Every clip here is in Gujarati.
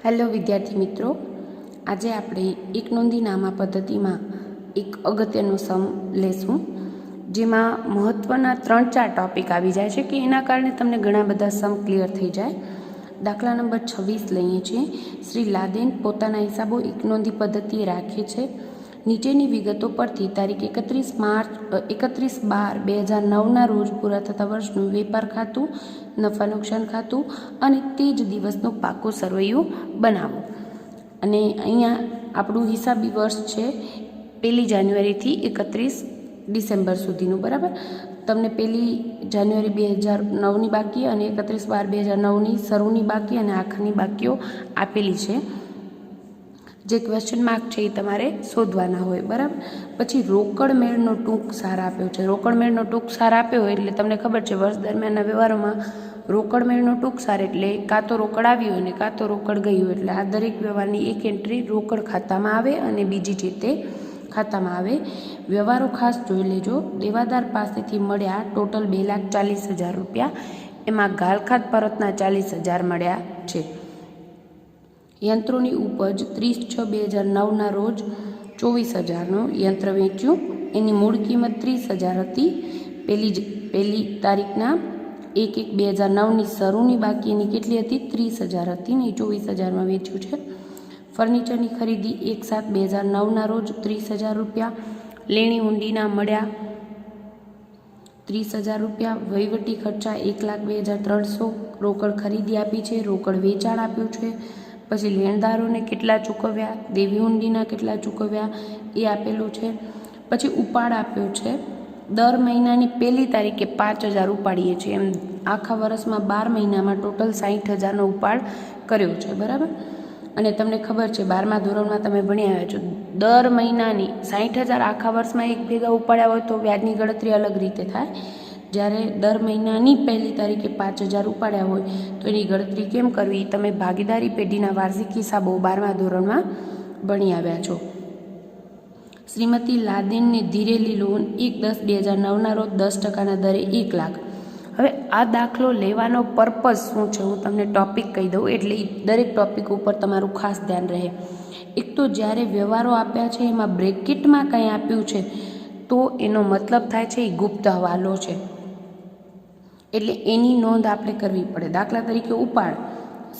હેલો વિદ્યાર્થી મિત્રો, આજે આપણે એક નોંધી નામા પદ્ધતિમાં એક અગત્યનો સમ લેશું, જેમાં મહત્ત્વના 3-4 ટોપિક આવી જાય છે કે એના કારણે તમને ઘણા બધા સમ ક્લિયર થઈ જાય. દાખલા નંબર 26 લઈએ છીએ. શ્રી લાદેન પોતાના હિસાબો એક નોંધી પદ્ધતિએ રાખે છે. નીચેની વિગતો પરથી તારીખ 31/12/2009ના રોજ પૂરા થતા વર્ષનું વેપાર ખાતું, નફા નુકસાન ખાતું અને તે જ દિવસનું પાકું સરવૈયું બનાવો. અને અહીંયા આપણું હિસાબી વર્ષ છે 1 જાન્યુઆરીથી 31 ડિસેમ્બર સુધીનું. બરાબર, તમને 1 જાન્યુઆરી 2009ની બાકી અને 31/12/2009ની શરૂની બાકી અને આખરની બાકીઓ આપેલી છે. જે ક્વેશ્ચન માર્ક છે એ તમારે શોધવાના હોય. બરાબર, પછી રોકડ મેળનો ટૂંક સાર આપ્યો છે. રોકડ મેળનો ટૂંક સાર આપ્યો હોય એટલે તમને ખબર છે વર્ષ દરમિયાનના વ્યવહારોમાં રોકડ મેળનો ટૂંક સાર એટલે કાં તો રોકડ આવી હોય ને કાં તો રોકડ ગઈ હોય. એટલે આ દરેક વ્યવહારની એક એન્ટ્રી રોકડ ખાતામાં આવે અને બીજી છે તે ખાતામાં આવે. વ્યવહારો ખાસ જોઈ લેજો. દેવાદાર પાસેથી મળ્યા ટોટલ 2,40,000 રૂપિયા, એમાં ગાલખાત પરતના 40,000 મળ્યા છે. યંત્રોની ઉપજ 30/6/2009ના રોજ 24,000નું યંત્ર વેચ્યું. એની મૂળ કિંમત 30,000 હતી. પહેલી તારીખના 1/1/2009ની શરૂની બાકી એની કેટલી હતી? 30,000 હતી ને 24,000માં વેચ્યું છે. ફર્નિચરની ખરીદી 1/7/2009ના રોજ 30,000 રૂપિયા. લેણી હુંડીના મળ્યા 30,000 રૂપિયા. વહીવટી ખર્ચા 1,02,300. રોકડ ખરીદી આપી છે, રોકડ વેચાણ આપ્યું છે. પછી લેણદારોને કેટલા ચૂકવ્યા, દેવી હુંડીના કેટલા ચૂકવ્યા એ આપેલું છે. પછી ઉપાડ આપ્યો છે. દર મહિનાની 1 તારીખે 5,000 ઉપાડીએ છીએ. એમ આખા વર્ષમાં 12 મહિનામાં ટોટલ 60,000નો ઉપાડ કર્યો છે. બરાબર, અને તમને ખબર છે 12મા ધોરણમાં તમે ભણી આવ્યા છો, દર મહિનાની 60,000 આખા વર્ષમાં એક ભેગા ઉપાડ્યા હોય તો વ્યાજની ગણતરી અલગ રીતે થાય. જ્યારે દર મહિનાની 1 તારીખે 5,000 ઉપાડ્યા હોય તો એની ગણતરી કેમ કરવી, તમે ભાગીદારી પેઢીના વાર્ષિક હિસાબો 12મા ધોરણમાં ભણી આવ્યા છો. શ્રીમતી લાદેનને ધીરેલી લોન 1/10/2009ના રોજ 10%ના દરે 1 લાખ. હવે આ દાખલો લેવાનો પર્પઝ શું છે હું તમને ટોપિક કહી દઉં, એટલે દરેક ટોપિક ઉપર તમારું ખાસ ધ્યાન રહે. એક તો જ્યારે વ્યવહારો આપ્યા છે એમાં બ્રેકેટમાં કંઈ આપ્યું છે તો એનો મતલબ થાય છે એ ગુપ્ત હવાલો છે, એટલે એની નોંધ આપણે કરવી પડે. દાખલા તરીકે ઉપાડ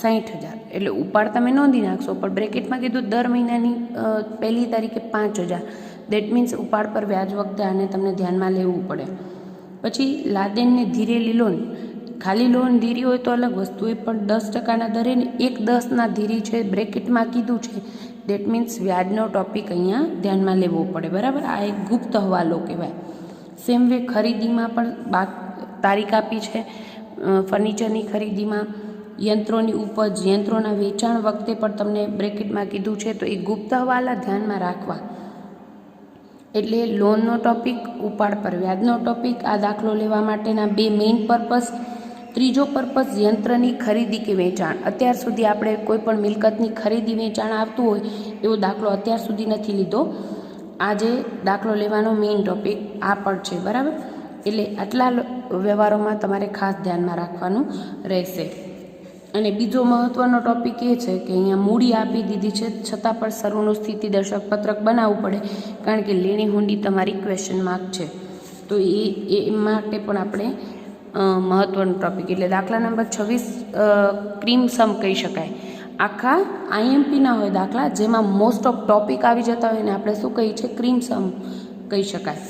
60,000 એટલે ઉપાડ તમે નોંધી નાખશો, પણ બ્રેકેટમાં કીધું દર મહિનાની 1 તારીખે 5,000. દેટ મીન્સ ઉપાડ પર વ્યાજ વખતે આને તમને ધ્યાનમાં લેવું પડે. પછી લાદેનને ધીરેલી લોન, ખાલી લોન ધીરી હોય તો અલગ વસ્તુ હોય, પણ 10%ના દરે 1/10ના ધીરી છે, બ્રેકેટમાં કીધું છે. દેટ મીન્સ વ્યાજનો ટોપિક અહીંયા ધ્યાનમાં લેવો પડે. બરાબર, આ એક ગુપ્ત હવાલો કહેવાય. સેમ વે ખરીદીમાં પણ તારીખ આપી છે. ફર્નિચરની ખરીદીમાં યંત્રોની ઉપજ, યંત્રોના વેચાણ વખતે પણ તમને બ્રેકેટમાં કીધું છે, તો એ ગુપ્ત હવાલા ધ્યાનમાં રાખવા. એટલે લોનનો ટોપિક, ઉપાડ પર વ્યાજનો ટોપિક, આ દાખલો લેવા માટેના 2 મેઇન પર્પઝ. ત્રીજો પર્પઝ યંત્રની ખરીદી કે વેચાણ. અત્યાર સુધી આપણે કોઈ પણ મિલકતની ખરીદી વેચાણ આવતું હોય એવો દાખલો અત્યાર સુધી નથી લીધો. આજે દાખલો લેવાનો મેઇન ટોપિક આ પણ છે. બરાબર, એટલે આટલા વ્યવહારોમાં તમારે ખાસ ધ્યાનમાં રાખવાનું રહેશે. અને બીજો મહત્ત્વનો ટોપિક એ છે કે અહીંયા મૂડી આપી દીધી છે છતાં પણ શરૂનું સ્થિતિદર્શક પત્રક બનાવવું પડે, કારણ કે લેણી હુંડી તમારી ક્વેશ્ચન માર્ક છે. તો એ માટે પણ આપણે મહત્ત્વનો ટોપિક, એટલે દાખલા નંબર 26 ક્રીમ સમ કહી શકાય. આખા આઈએમપીના હોય દાખલા જેમાં મોસ્ટ ઓફ ટોપિક આવી જતા હોય ને આપણે શું કહીએ છીએ, ક્રીમ સમ કહી શકાય.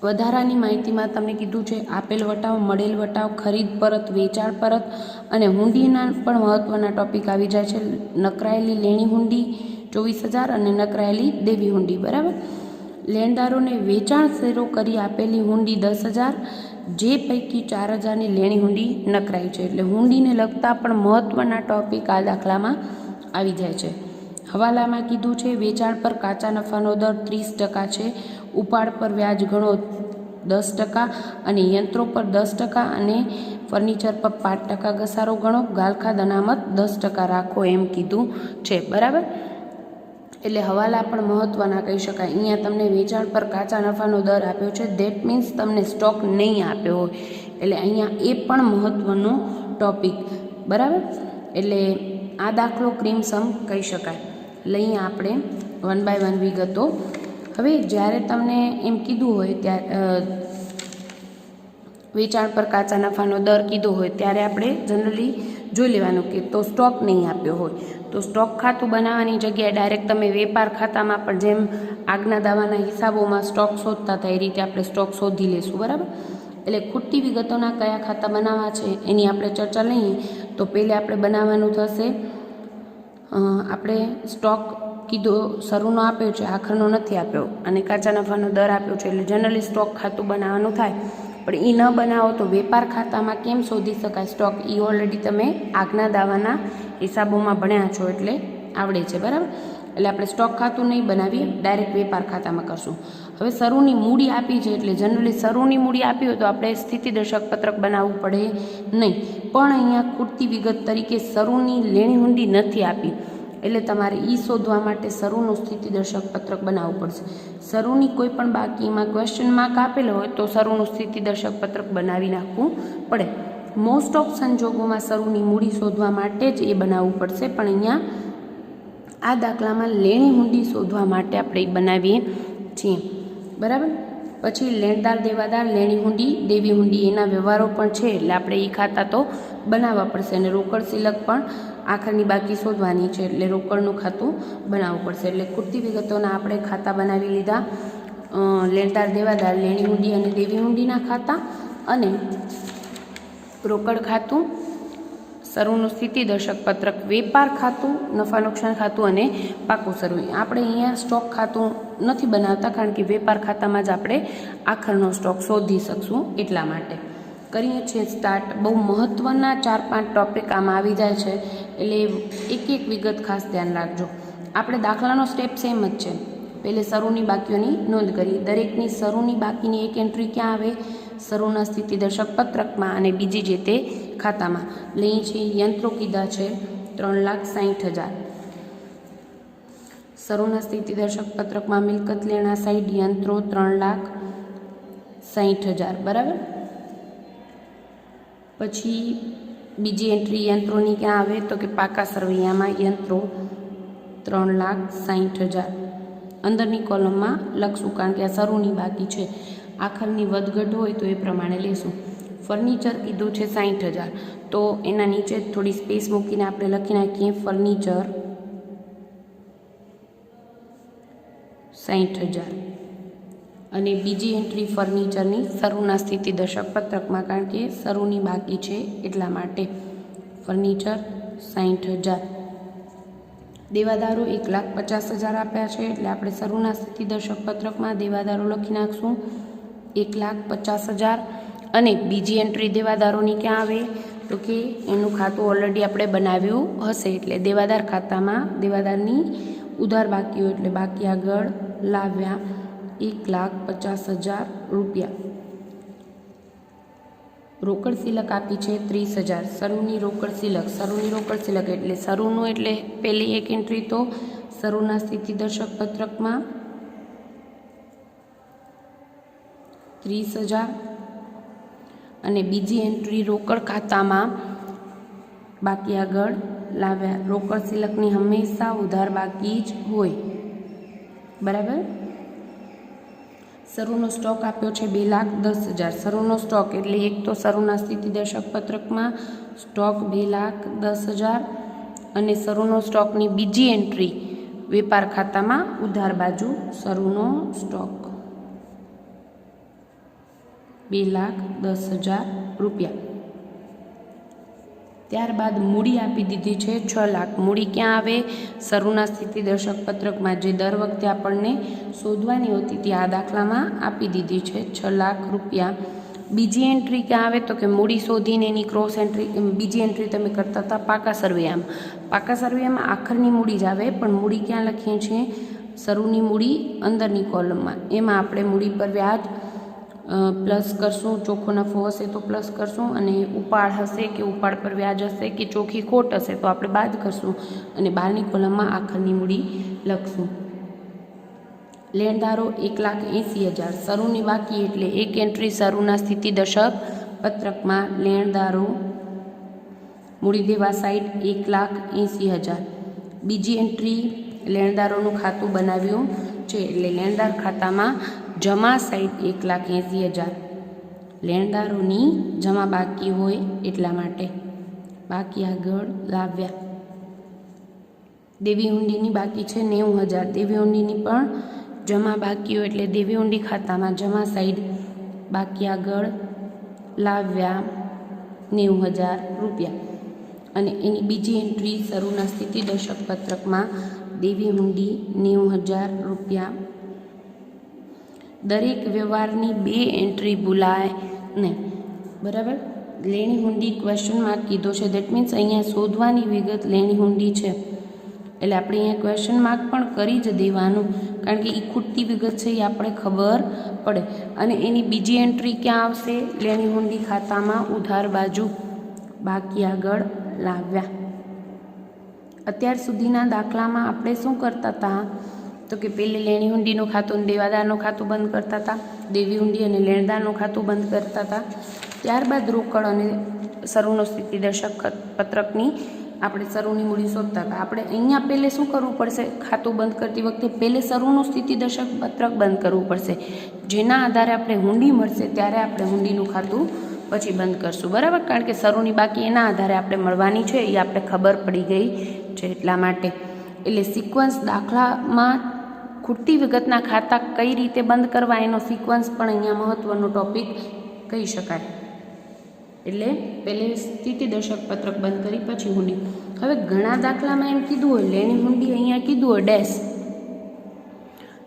વધારાની માહિતીમાં તમને કીધું છે આપેલ વટાવ, મળેલ વટાવ, ખરીદ પરત, વેચાણ પરત અને હુંડીના પણ મહત્ત્વના ટોપિક આવી જાય છે. નકરાયેલી લેણી હુંડી 24,000 અને નકરાયેલી દેવી હુંડી. બરાબર, લેણદારોને વેચાણ શેરો કરી આપેલી હુંડી 10,000, જે પૈકી 4,000ની લેણી હુંડી નકરાઈ છે. એટલે હુંડીને લગતા પણ મહત્ત્વના ટોપિક આ દાખલામાં આવી જાય છે. હવાલામાં કીધું છે વેચાણ પર કાચા નફાનો દર 30% છે, ઉપાડ પર વ્યાજ ગણો 10% અને યંત્રો પર 10% અને ફર્નિચર પર 5% ઘસારો ગણો, ગાલખાદ અનામત 10% રાખો એમ કીધું છે. બરાબર, એટલે હવાલા પણ મહત્ત્વના કહી શકાય. અહીંયા તમને વેચાણ પર કાચા નફાનો દર આપ્યો છે, ધેટ મીન્સ તમને સ્ટોક નહીં આપ્યો હોય, એટલે અહીંયા એ પણ મહત્ત્વનો ટોપિક. બરાબર, એટલે આ દાખલો ક્રીમસમ કહી શકાય. લઈએ આપણે 1 by 1 વિગતો. હવે જ્યારે તમને એમ કીધું હોય ત્યારે વેચાણ પર કાચા નફાનો દર કીધો હોય ત્યારે આપણે જનરલી જોઈ લેવાનું કે તો સ્ટોક નહીં આપ્યો હોય તો સ્ટોક ખાતું બનાવવાની જગ્યાએ ડાયરેક્ટ તમે વેપાર ખાતામાં પણ જેમ આગના દાવાના હિસાબોમાં સ્ટોક શોધતા હતા એ રીતે આપણે સ્ટોક શોધી લઈશું. બરાબર. એટલે ખૂટતી વિગતોના કયા ખાતા બનાવવા છે એની આપણે ચર્ચા લઈએ. તો પહેલે આપણે બનાવવાનું થશે, આપણે સ્ટોક કીધો શરૂનો આપ્યો છે, આખરનો નથી આપ્યો, અને કાચા નફાનો દર આપ્યો છે, એટલે જનરલી સ્ટોક ખાતું બનાવવાનું થાય. પણ એ ન બનાવો તો વેપાર ખાતામાં કેમ શોધી શકાય સ્ટોક, એ ઓલરેડી તમે આગના દાવાના હિસાબોમાં ભણ્યા છો એટલે આવડે છે. બરાબર. એટલે આપણે સ્ટોક ખાતું નહીં બનાવીએ, ડાયરેક્ટ વેપાર ખાતામાં કરશું. હવે શરૂની મૂડી આપી છે એટલે જનરલી શરૂની મૂડી આપી હોય તો આપણે સ્થિતિદર્શક પત્રક બનાવવું પડે નહીં. પણ અહીંયા ખૂટતી વિગત તરીકે શરૂની લેણી હુંડી નથી આપી એટલે તમારે એ શોધવા માટે શરૂનું સ્થિતિદર્શક પત્રક બનાવવું પડશે. શરૂની કોઈ પણ બાકીમાં ક્વેશ્ચન માર્ક આપેલો હોય તો શરૂનું સ્થિતિદર્શક પત્રક બનાવી નાખવું પડે. મોસ્ટ ઓફ સંજોગોમાં શરૂની મૂડી શોધવા માટે જ એ બનાવવું પડશે, પણ અહીંયા આ દાખલામાં લેણી હુંડી શોધવા માટે આપણે બનાવીએ છીએ. બરાબર. પછી લેણદાર દેવાદાર લેણી હુંડી દેવી હુંડી એના વ્યવહારો પણ છે એટલે આપણે એ ખાતા તો બનાવવા પડશે, અને રોકડ સિલક પણ આખરની બાકી શોધવાની છે એટલે રોકડનું ખાતું બનાવવું પડશે. એટલે ખૂટતી વિગતોના આપણે ખાતા બનાવી લીધા, લેણદાર દેવાદાર લેણી હુંડી અને દેવી હુંડીના ખાતા, અને રોકડ ખાતું, શરૂનું સ્થિતિદર્શક પત્રક, વેપાર ખાતું, નફા નુકસાન ખાતું અને પાકું શરૂ. આપણે અહીંયા સ્ટોક ખાતું નથી બનાવતા કારણ કે વેપાર ખાતામાં જ આપણે આખરનો સ્ટોક શોધી શકશું એટલા માટે. કરીએ છીએ સ્ટાર્ટ. બહુ મહત્ત્વના 4-5 ટોપિક આમાં આવી જાય છે એટલે એક એક વિગત ખાસ ધ્યાન રાખજો. આપણે દાખલાનો સ્ટેપ સેમ જ છે. પહેલે શરૂની બાકીઓની નોંધ કરી. દરેકની શરૂની બાકીની એક એન્ટ્રી ક્યાં આવે? શરૂના સ્થિતિદર્શક પત્રકમાં, અને બીજી જે તે ખાતામાં. લઈએ છીએ યંત્રો કીધા છે 3,60,000. શરૂના સ્થિતિદર્શક પત્રકમાં મિલકત લેણા સાઈડ યંત્રો 3,60,000. બરાબર. પછી બીજી એન્ટ્રી યંત્રોની ક્યાં આવે તો કે પાકા સરવૈયામાં યંત્રો 3,60,000. અંદરની કોલમમાં લખશું કારણ કે આ શરૂની બાકી છે. આખરની વધઘટ હોય તો એ પ્રમાણે લેશું. ફર્નિચર કીધું છે 60,000 તો એના નીચે થોડી સ્પેસ મૂકીને આપણે લખી નાખીએ ફર્નિચર 60,000. અને બીજી એન્ટ્રી ફર્નિચરની શરૂના સ્થિતિદર્શક પત્રકમાં કારણ કે શરૂની બાકી છે એટલા માટે ફર્નિચર 60,000. દેવાદારો 1,50,000 આપ્યા છે એટલે આપણે શરૂના સ્થિતિદર્શક પત્રકમાં દેવાદારો લખી નાખશું 1,50,000. અને બીજી એન્ટ્રી દેવાદારોની ક્યાં આવે તો કે એનું ખાતું ઓલરેડી આપણે બનાવ્યું હશે એટલે દેવાદાર ખાતામાં દેવાદારની ઉધાર બાકી હોય એટલે બાકી આગળ લાવ્યા 1,50,000 રૂપિયા. રોકડ સિલક આપી છે 30,000. શરૂની રોકડ સિલક એટલે શરૂનું એટલે પહેલી એક એન્ટ્રી તો શરૂના સ્થિતિદર્શક પત્રકમાં 30,000 અને બીજી એન્ટ્રી રોકડ ખાતામાં બાકી આગળ લાવ્યા. રોકડ સિલકની હંમેશા ઉધાર બાકી જ હોય. બરાબર. શરૂનો સ્ટોક આપ્યો છે 2,10,000. શરૂનો સ્ટોક એટલે એક તો શરૂના સ્થિતિદર્શક પત્રકમાં સ્ટોક 2,10,000 અને શરૂનો સ્ટોકની બીજી એન્ટ્રી વેપાર ખાતામાં ઉધાર બાજુ શરૂનો સ્ટોક 2,10,000 રૂપિયા. ત્યારબાદ મૂડી આપી દીધી છે 6,00,000. મૂડી ક્યાં આવે? શરૂના સ્થિતિદર્શક પત્રકમાં જે દર વખતે આપણને શોધવાની હોતી તે આ દાખલામાં આપી દીધી છે 6,00,000 રૂપિયા. બીજી એન્ટ્રી ક્યાં આવે તો કે મૂડી શોધીને એની ક્રોસ એન્ટ્રી, બીજી એન્ટ્રી તમે કરતા હતા પાકા સરવૈયામાં આખરની મૂડી જ આવે પણ મૂડી ક્યાં લખીએ છીએ? શરૂની મૂડી અંદરની કોલમમાં. એમાં આપણે મૂડી પર વ્યાજ પ્લસ કરશું, ચોખ્ખો નફો હશે તો પ્લસ કરશું, અને ઉપાડ હશે કે ઉપાડ પર વ્યાજ હશે કે ચોખ્ખી ખોટ હશે તો આપણે બાદ કરશું, અને બહારની કોલમમાં આખરની મૂડી લખશું. લેણદારો 1,80,000. શરૂની બાકી એટલે એક એન્ટ્રી શરૂના સ્થિતિદર્શક પત્રકમાં લેણદારો મૂડી દેવા સાઈડ 1,80,000. બીજી એન્ટ્રી લેણદારોનું ખાતું બનાવ્યું છે એટલે લેણદાર ખાતામાં જમા સાઈડ 1,80,000. લેણદારોની જમા બાકી હોય એટલા માટે બાકી આગળ લાવ્યા. દેવી હુંડીની બાકી છે 90,000. દેવી હુંડીની પણ જમા બાકી હોય એટલે દેવી હુંડી ખાતામાં જમા સાઈડ બાકી આગળ લાવ્યા 90,000 રૂપિયા. અને એની બીજી એન્ટ્રી શરૂના સ્થિતિ દર્શક પત્રકમાં દેવી હુંડી 90,000 રૂપિયા. દરેક વ્યવહારની 2 એન્ટ્રી ભૂલાય નહીં. બરાબર. લેણી હુંડી ક્વેશ્ચન માર્ક કીધો છે. દેટ મીન્સ અહીંયા શોધવાની વિગત લેણી હુંડી છે એટલે આપણે અહીંયા ક્વેશ્ચન માર્ક પણ કરી જ દેવાનું, કારણ કે એ ખૂટતી વિગત છે એ આપણે ખબર પડે. અને એની બીજી એન્ટ્રી ક્યાં આવશે? લેણી હુંડી ખાતામાં ઉધાર બાજુ બાકી આગળ લાવ્યા. અત્યાર સુધીના દાખલામાં આપણે શું કરતા હતા તો કે પહેલે લેણી હુંડીનું ખાતું અને દેવાદારનું ખાતું બંધ કરતા હતા, દેવી હુંડી અને લેણદારનું ખાતું બંધ કરતા હતા. ત્યારબાદ રોકડ અને શરૂનો સ્થિતિ દર્શક પત્રકની આપણે શરૂની મૂડી શોધતા હતા. આપણે અહીંયા પહેલે શું કરવું પડશે? ખાતું બંધ કરતી વખતે પહેલે શરૂનું સ્થિતિ દર્શક પત્રક બંધ કરવું પડશે. જેના આધારે આપણે હુંડી મળશે ત્યારે આપણે હુંડીનું ખાતું પછી બંધ કરશું. બરાબર. કારણ કે શરૂની બાકી એના આધારે આપણે મળવાની છે એ આપણે ખબર પડી ગઈ છે એટલા માટે. એટલે સિક્વન્સ દાખલામાં ખૂટતી વિગતના ખાતા કઈ રીતે બંધ કરવા એનો સિક્વન્સ પણ અહીંયા મહત્વનો ટોપિક કહી શકાય. એટલે પહેલે સ્થિતિ દર્શક પત્રક બંધ કરી પછી હુંડી. હવે ઘણા દાખલામાં એમ કીધું હોય લેણી હુંડી અહીંયા કીધું હોય ડેશ,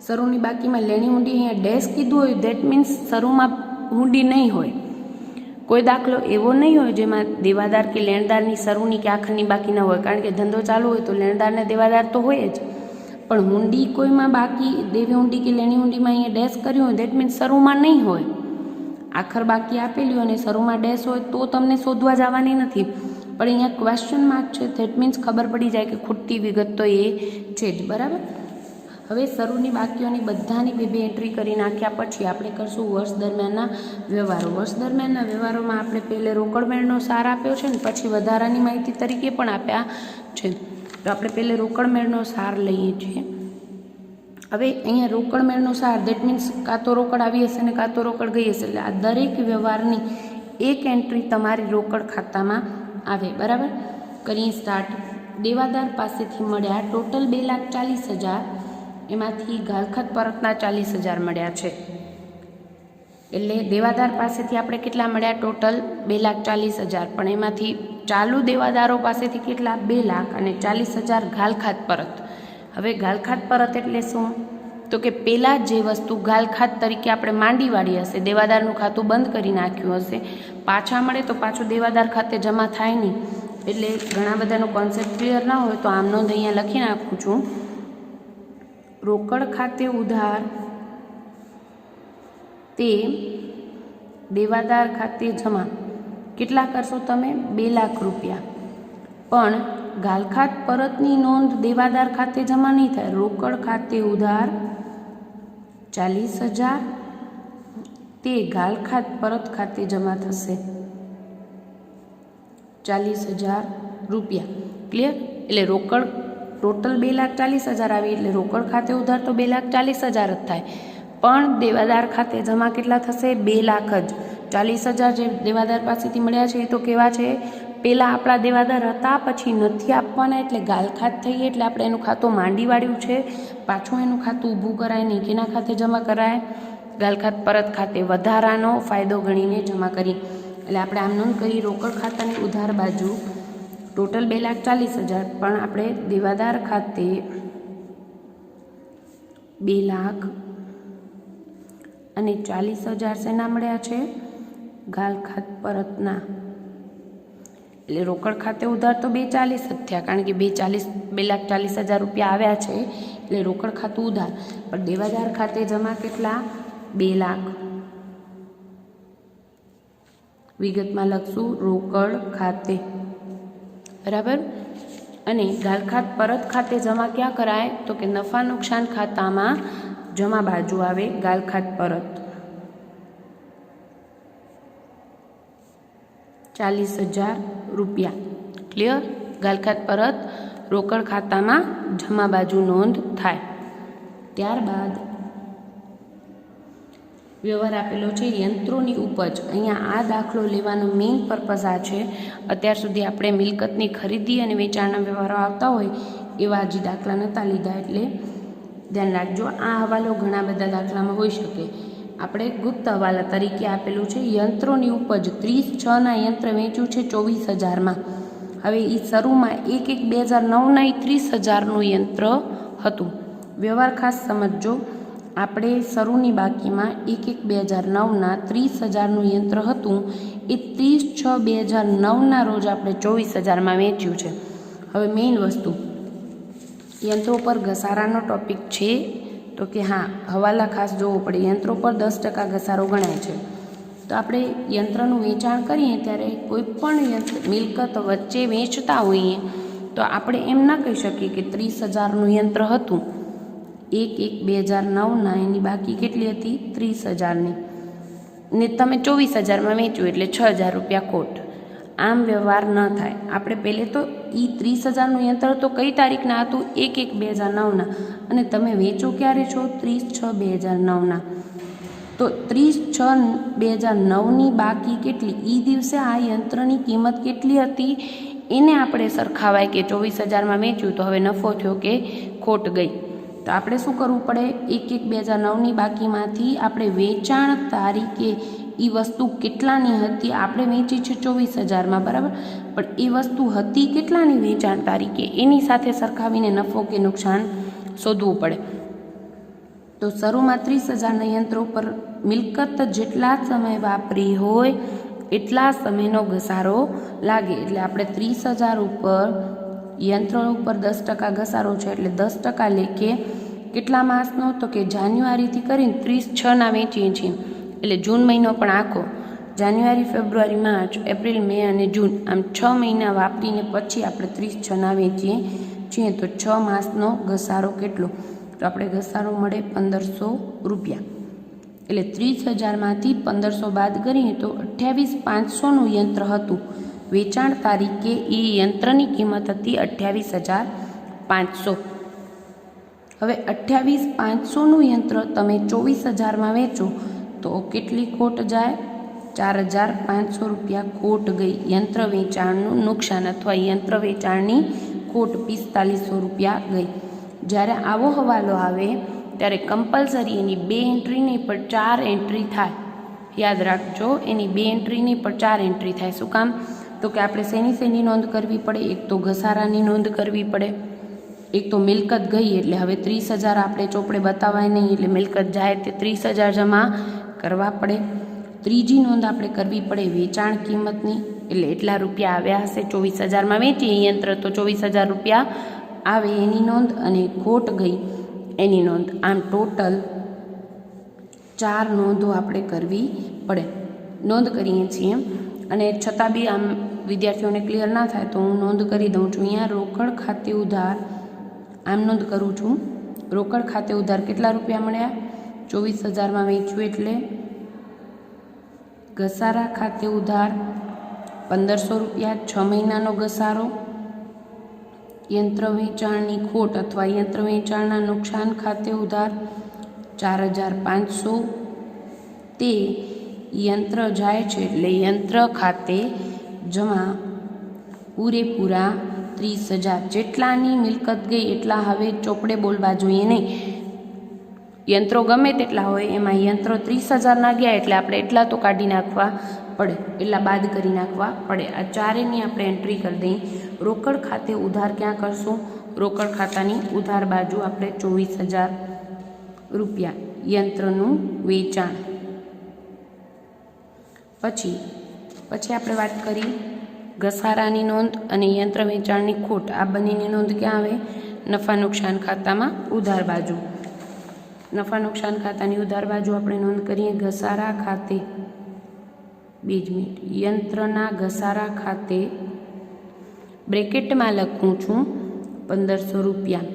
શરૂની બાકીમાં લેણી હુંડી અહીંયા ડેશ કીધું હોય. દેટ મીન્સ શરૂમાં હુંડી નહીં હોય. કોઈ દાખલો એવો નહીં હોય જેમાં દેવાદાર કે લેણદારની શરૂની કે આખરની બાકી ના હોય, કારણ કે ધંધો ચાલુ હોય તો લેણદાર ને દેવાદાર તો હોય જ. પણ હુંડી કોઈમાં બાકી દેવી હુંડી કે લેણી હુંડીમાં અહીંયા ડેશ કર્યું હોય દેટ મીન્સ શરૂમાં નહીં હોય. આખર બાકી આપેલી હોય અને શરૂમાં ડેશ હોય તો તમને શોધવા જવાની નથી. પણ અહીંયા ક્વેશ્ચન માર્ક છે ધેટ મીન્સ ખબર પડી જાય કે ખૂટતી વિગત તો એ છે જ. બરાબર. હવે શરૂની બાકીઓની બધાની 2 એન્ટ્રી કરી નાખ્યા પછી આપણે કરશું વર્ષ દરમિયાનના વ્યવહારો. વર્ષ દરમિયાનના વ્યવહારોમાં આપણે પહેલે રોકડ મેળનો સાર આપ્યો છે ને પછી વધારાની માહિતી તરીકે પણ આપ્યા છે. તો આપણે પહેલે રોકડ મેળનો સાર લઈએ છીએ. હવે અહીંયા રોકડ મેળનો સાર દેટ મીન્સ કાં તો રોકડ આવી હશે ને કાં તો રોકડ ગઈ હશે. એટલે આ દરેક વ્યવહારની 1 એન્ટ્રી તમારી રોકડ ખાતામાં આવે. બરાબર. કરીએ સ્ટાર્ટ. દેવાદાર પાસેથી મળ્યા ટોટલ 2,40,000, એમાંથી ગાલખાત પરતના 40,000 મળ્યા છે. એટલે દેવાદાર પાસેથી આપણે કેટલા મળ્યા? ટોટલ 2,40,000. પણ એમાંથી ચાલુ દેવાદારો પાસેથી કેટલા? 2 લાખ અને 40,000 ગાલખાત પરત. હવે ગાલખાત પરત એટલે શું? તો કે પહેલાં જે વસ્તુ ગાલખાત તરીકે આપણે માંડી વાળી હશે, દેવાદારનું ખાતું બંધ કરી નાખ્યું હશે, પાછા મળે તો પાછું દેવાદાર ખાતે જમા થાય નહીં. એટલે ઘણા બધાનો કોન્સેપ્ટ ક્લિયર ના હોય તો આમ નોંધ અહીંયા લખી નાખું છું. રોકડ ખાતે ઉધાર તે દેવાદાર ખાતે જમા કેટલા કરશો તમે? 2 લાખ રૂપિયા. પણ ગાલખાત પરતની નોંધ દેવાદાર ખાતે જમા નહીં થાય. રોકડ ખાતે ઉધાર 40,000 તે ગાલખાત પરત ખાતે જમા થશે 40,000 રૂપિયા. ક્લિયર? એટલે રોકડ ટોટલ 2,40,000 આવી એટલે રોકડ ખાતે ઉધાર તો 2,40,000 જ થાય. પણ દેવાદાર ખાતે જમા કેટલા થશે? 2 લાખ જ. 40,000 જે દેવાદાર પાસેથી મળ્યા છે એ તો કેવા છે? પહેલાં આપણા દેવાદાર હતા પછી નથી આપવાના એટલે ગાલખાત થઈએ એટલે આપણે એનું ખાતું માંડી વાળ્યું છે. પાછું એનું ખાતું ઊભું કરાય નહીં. કેના ખાતે જમા કરાય? ગાલખાત પરત ખાતે. વધારાનો ફાયદો ગણીને જમા કરી. એટલે આપણે આમ નોંધ કરી રોકડ ખાતાની ઉધાર બાજુ ટોટલ 2,40,000 પણ આપણે દેવાદાર ખાતે 2 લાખ અને 40,000 શેના મળ્યા છે? ગાલખાત પરતના. એટલે રોકડ ખાતે ઉધાર તો 2,40,000 જ થયા, કારણ કે 2,40,000 રૂપિયા આવ્યા છે એટલે રોકડ ખાતું ઉધાર. પણ દેવાદાર ખાતે જમા કેટલા? 2 લાખ. વિગતમાં લખશું રોકડ ખાતે. બરાબર. અને ગાલખાત પરત ખાતે જમા ક્યાં કરાય? તો કે નફા નુકસાન ખાતામાં જમા બાજુ આવે ગાલખાત પરત 40,000 રૂપિયા. ક્લિયર? ગાલખાત પરત રોકડ ખાતામાં જમા બાજુ નોંધ થાય. ત્યારબાદ વ્યવહાર આપેલો છે યંત્રોની ઉપજ. અહીંયા આ દાખલો લેવાનો મેઇન પર્પઝ આ છે, અત્યાર સુધી આપણે મિલકતની ખરીદી અને વેચાણના વ્યવહારો આવતા હોય એવા હજી દાખલા નહોતા લીધા, એટલે ધ્યાન રાખજો. આ હવાલો ઘણા બધા દાખલામાં હોઈ શકે. આપણે ગુપ્ત હવાલા તરીકે આપેલું છે યંત્રોની ઉપજ 30/6 યંત્ર વેચ્યું છે 24,000માં. હવે એ શરૂમાં 1/1/2009 30,000નું યંત્ર હતું. વ્યવહાર ખાસ સમજજો, આપણે શરૂની બાકીમાં 1/1/2009 30,000નું યંત્ર હતું, એ 30/6/2009ના રોજ આપણે 24,000માં વેચ્યું છે. હવે મેઇન વસ્તુ, યંત્રો પર ઘસારાનો ટોપિક છે તો કે હા, હવાલા ખાસ જોવો પડે. યંત્રો પર 10% ઘસારો ગણાય છે. તો આપણે યંત્રનું વેચાણ કરીએ ત્યારે કોઈ પણ મિલકત વચ્ચે વેચતા હોઈએ તો આપણે એમ ના કહી શકીએ કે 30,000નું યંત્ર હતું, 1/1/2009 એની બાકી કેટલી હતી? 30,000ની, ને તમે 24,000માં વેચ્યું એટલે 6,000 રૂપિયા ખોટ. આમ વ્યવહાર ન થાય. આપણે પહેલે તો એ 30,000નું યંત્ર તો કઈ તારીખના હતું? 1/1/2009ના, અને તમે વેચો ક્યારે છો? 30/6/2009ના. તો 30/6/2009ની બાકી કેટલી? એ દિવસે આ યંત્રની કિંમત કેટલી હતી એને આપણે સરખાવાય કે 24,000માં વેચ્યું તો હવે નફો થયો કે ખોટ ગઈ. તો આપણે શું કરવું પડે? 1/1/2009ની બાકીમાંથી આપણે વેચાણ તારીખે એ વસ્તુ કેટલાની હતી? આપણે વેચી છે 24,000માં, બરાબર, પણ એ વસ્તુ હતી કેટલાની વેચાણ તારીખે એની સાથે સરખાવીને નફો કે નુકસાન શોધવું પડે. તો શરૂમાં 30,000ના યંત્રો પર મિલકત જેટલા સમય વાપરી હોય એટલા સમયનો ઘસારો લાગે. એટલે આપણે 30,000 ઉપર યંત્રો ઉપર 10% ઘસારો છે, એટલે 10% લેખે કેટલા માસનો? તો કે જાન્યુઆરીથી કરીને 30/6ના વેચીએ છીએ, એટલે જૂન મહિનો પણ આખો, જાન્યુઆરી, ફેબ્રુઆરી, માર્ચ, એપ્રિલ, મે અને જૂન, આમ 6 મહિના વાપરીને પછી આપણે 30/6ના વેચીએ છીએ. તો 6 માસનો ઘસારો કેટલો? તો આપણે ઘસારો મળે 1,500 રૂપિયા. એટલે 30,000માંથી 1,500 બાદ કરીએ તો 28,500નું યંત્ર હતું. વેચાણ તારીખે એ યંત્રની કિંમત હતી 28,500. હવે 28,500નું યંત્ર તમે 24,000માં વેચો તો કેટલી ખોટ જાય? 4,500 રૂપિયા ખોટ ગઈ. યંત્ર વેચાણનું નુકસાન અથવા યંત્ર વેચાણની ખોટ 4500 રૂપિયા ગઈ. જ્યારે આવો હવાલો આવે ત્યારે કમ્પલસરી એની 2 એન્ટ્રી નહીં પણ 4 એન્ટ્રી થાય. યાદ રાખજો, એની 2 એન્ટ્રી નહીં પણ 4 એન્ટ્રી થાય. શું કામ? તો કે આપણે શેની નોંધ કરવી પડે? એક તો ઘસારાની નોંધ કરવી પડે, એક તો મિલકત ગઈ એટલે હવે 30,000 આપણે ચોપડે બતાવાય નહીં, એટલે મિલકત જાય તે 30,000 જમા કરવા પડે. ત્રીજી નોંધ આપણે કરવી પડે વેચાણ કિંમતની, એટલે એટલા રૂપિયા આવ્યા હશે. 24,000માં વેચીએ યંત્ર તો 24,000 રૂપિયા આવે એની નોંધ, અને ખોટ ગઈ એની નોંધ. આમ ટોટલ 4 નોંધો આપણે કરવી પડે. નોંધ કરીએ છીએ, અને છતાં બી આમ વિદ્યાર્થીઓને ક્લિયર ના થાય તો હું નોંધ કરી દઉં છું. અહીંયા રોકડ ખાતે ઉધાર, આમ નોંધ કરું છું. રોકડ ખાતે ઉધાર કેટલા રૂપિયા મળ્યા? 24,000માં વેચ્યું એટલે ઘસારા ખાતે ઉધાર 1,500 રૂપિયા, 6 મહિનાનો ઘસારો. યંત્ર વેચાણની ખોટ અથવા યંત્ર વેચાણના નુકસાન ખાતે ઉધાર 4,500. તે યંત્ર જાય છે એટલે યંત્ર ખાતે જમા પૂરેપૂરા 30,000. જેટલાની મિલકત ગઈ એટલા હવે ચોપડે બોલવા જોઈએ નહીં. યંત્રો ગમે તેટલા હોય એમાં યંત્રો 30,000ના ગયા એટલે આપણે એટલા તો કાઢી નાખવા પડે, એટલા બાદ કરી નાખવા પડે. આ ચારેની આપણે એન્ટ્રી કરી દઈએ. રોકડ ખાતે ઉધાર ક્યાં કરશું? રોકડ ખાતાની ઉધાર બાજુ આપણે 24,000 રૂપિયા યંત્રનું વેચાણ. પછી આપણે વાત કરી ઘસારાની નોંધ અને યંત્ર વેચાણની ખોટ. આ બંનેની નોંધ ક્યાં આવે? નફા નુકસાન ખાતામાં ઉધાર બાજુ. નફા નુકસાન ખાતાની ઉધાર બાજુ આપણે નોંધ કરીએ ઘસારા ખાતે. 2 મિનિટ. યંત્રના ઘસારા ખાતે બ્રેકેટમાં લખું છું 1,500 રૂપિયા.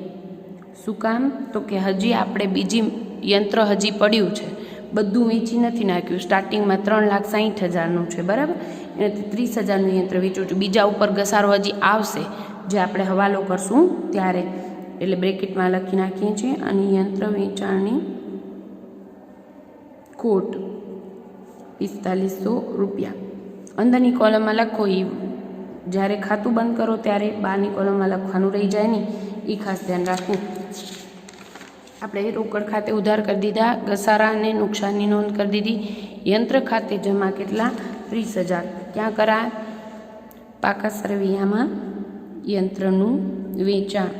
શું કામ? તો કે હજી આપણે બીજી યંત્ર હજી પડ્યું છે, બધું વેચી નથી નાખ્યું. સ્ટાર્ટિંગમાં 3,60,000નું છે, બરાબર, એનાથી 30,000નું યંત્ર વેચ્યું છે. બીજા ઉપર ઘસારો હજી આવશે જે આપણે હવાલો કરશું ત્યારે, એટલે બ્રેકેટમાં લખી નાખીએ છીએ. અને યંત્ર વેચાણની ખોટ 4500 રૂપિયા. અંદરની કોલમમાં લખો, એ જ્યારે ખાતું બંધ કરો ત્યારે બહારની કોલમમાં લખવાનું રહી જાય નહીં, એ ખાસ ધ્યાન રાખવું. આપણે રોકડ ખાતે ઉધાર કરી દીધા, ઘસારા અને નુકસાનની નોંધ કરી દીધી. યંત્ર ખાતે જમા કેટલા? 30,000. ક્યાં કરાય? પાકા સરવૈયામાં યંત્રનું વેચાણ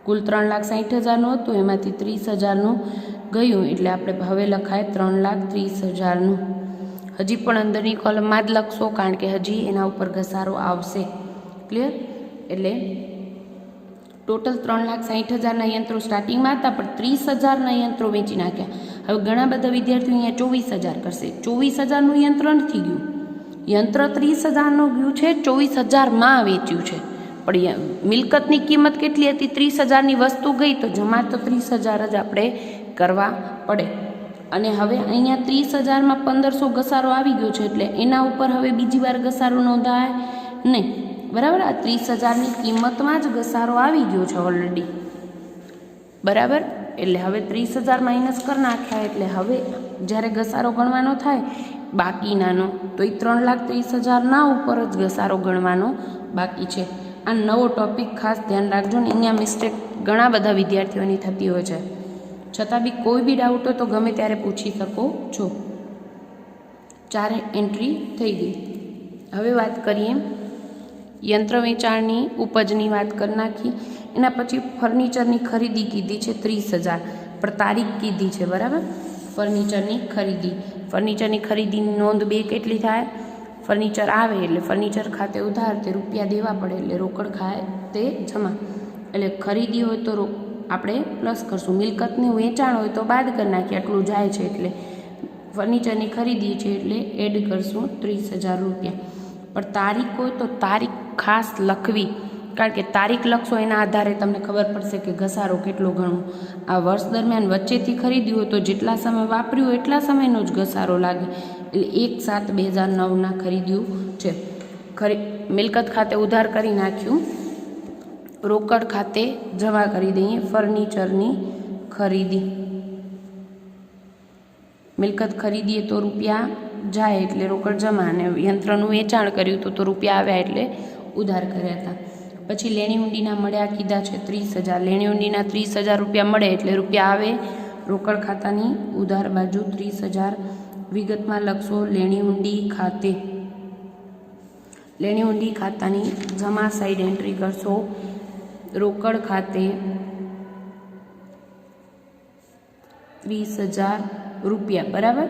કુલ 3,60,000નું હતું, એમાંથી 30,000નું ગયું, એટલે આપણે હવે લખાય 3,30,000નું. હજી પણ અંદરની કોલમમાં જ લખશો, કારણ કે હજી એના ઉપર ઘસારો આવશે. ક્લિયર? એટલે ટોટલ 3,60,000ના યંત્રો સ્ટાર્ટિંગમાં હતા, પણ 30,000ના યંત્રો વેચી નાખ્યા. હવે ઘણા બધા વિદ્યાર્થીઓ અહીંયા 24,000 કરશે. 24,000નું યંત્ર નથી ગયું, યંત્ર 30,000નું ગયું છે, 24,000માં વેચ્યું છે. પણ મિલકતની કિંમત કેટલી હતી? 30,000ની વસ્તુ ગઈ, તો જમા તો 30,000 જ આપણે કરવા પડે. અને હવે અહીંયા 30,000માં 1,500 ઘસારો આવી ગયો છે, એટલે એના ઉપર હવે બીજી વાર ઘસારો નોંધાય નહીં. બરાબર? આ 30,000ની કિંમતમાં જ ઘસારો આવી ગયો છે ઓલરેડી. બરાબર? એટલે હવે 30,000 માઇનસ કરી નાખ્યા, એટલે હવે જ્યારે ઘસારો ગણવાનો થાય બાકીનાનો, તો એ 3,30,000ના ઉપર જ ઘસારો ગણવાનો બાકી છે. આ નવો ટોપિક ખાસ ધ્યાન રાખજો ને. અહીંયા મિસ્ટેક ઘણા બધા વિદ્યાર્થીઓની થતી હોય છે. છતાં બી કોઈ બી ડાઉટ હોય તો ગમે ત્યારે પૂછી શકો છો. 4 એન્ટ્રી થઈ ગઈ. હવે વાત કરીએ યંત્ર વેચાણની ઉપજની વાત કરી નાખી. એના પછી ફર્નિચરની ખરીદી કીધી છે 30,000, પણ તારીખ કીધી છે. બરાબર? ફર્નિચરની ખરીદીની નોંધ 2 કેટલી થાય? ફર્નિચર આવે એટલે ફર્નિચર ખાતે ઉધાર, તે રૂપિયા દેવા પડે, એટલે રોકડ ખાતે જમા. એટલે ખરીદી હોય તો આપણે પ્લસ કરશું, મિલકતનું વેચાણ હોય તો બાદ કરી નાખીએ, આટલું જાય છે. એટલે ફર્નિચરની ખરીદી છે એટલે એડ કરશું 30,000 રૂપિયા. પણ તારીખ હોય તો તારીખ ખાસ લખવી, કારણ કે તારીખ લખશો એના આધારે તમને ખબર પડશે કે ઘસારો કેટલો ગણવો. આ વર્ષ દરમિયાન વચ્ચેથી ખરીદ્યું હોય તો જેટલા સમય વાપર્યું હોય એટલા સમયનો જ ઘસારો લાગે. એટલે 1/7/2009ના ખરીદ્યું છે. મિલકત ખાતે ઉધાર કરી નાખ્યું, રોકડ ખાતે જમા કરી દઈએ. ફર્નિચરની ખરીદી, મિલકત ખરીદીએ તો રૂપિયા જાય એટલે રોકડ જમા, અને યંત્રનું વેચાણ કર્યું તો રૂપિયા આવ્યા એટલે ઉધાર કર્યા હતા. પછી લેણી ઊંડીના મળ્યા કીધા છે 30,000. લેણી ઊંડીના 30,000 રૂપિયા મળે એટલે રૂપિયા આવે રોકડ ખાતાની ઉધાર બાજુ 30,000 વિગતમાં લખશો. લેણી ઊંડી ખાતાની જમા સાઈડ એન્ટ્રી કરશો. રોકડ ખાતે 30,000 રૂપિયા. બરાબર?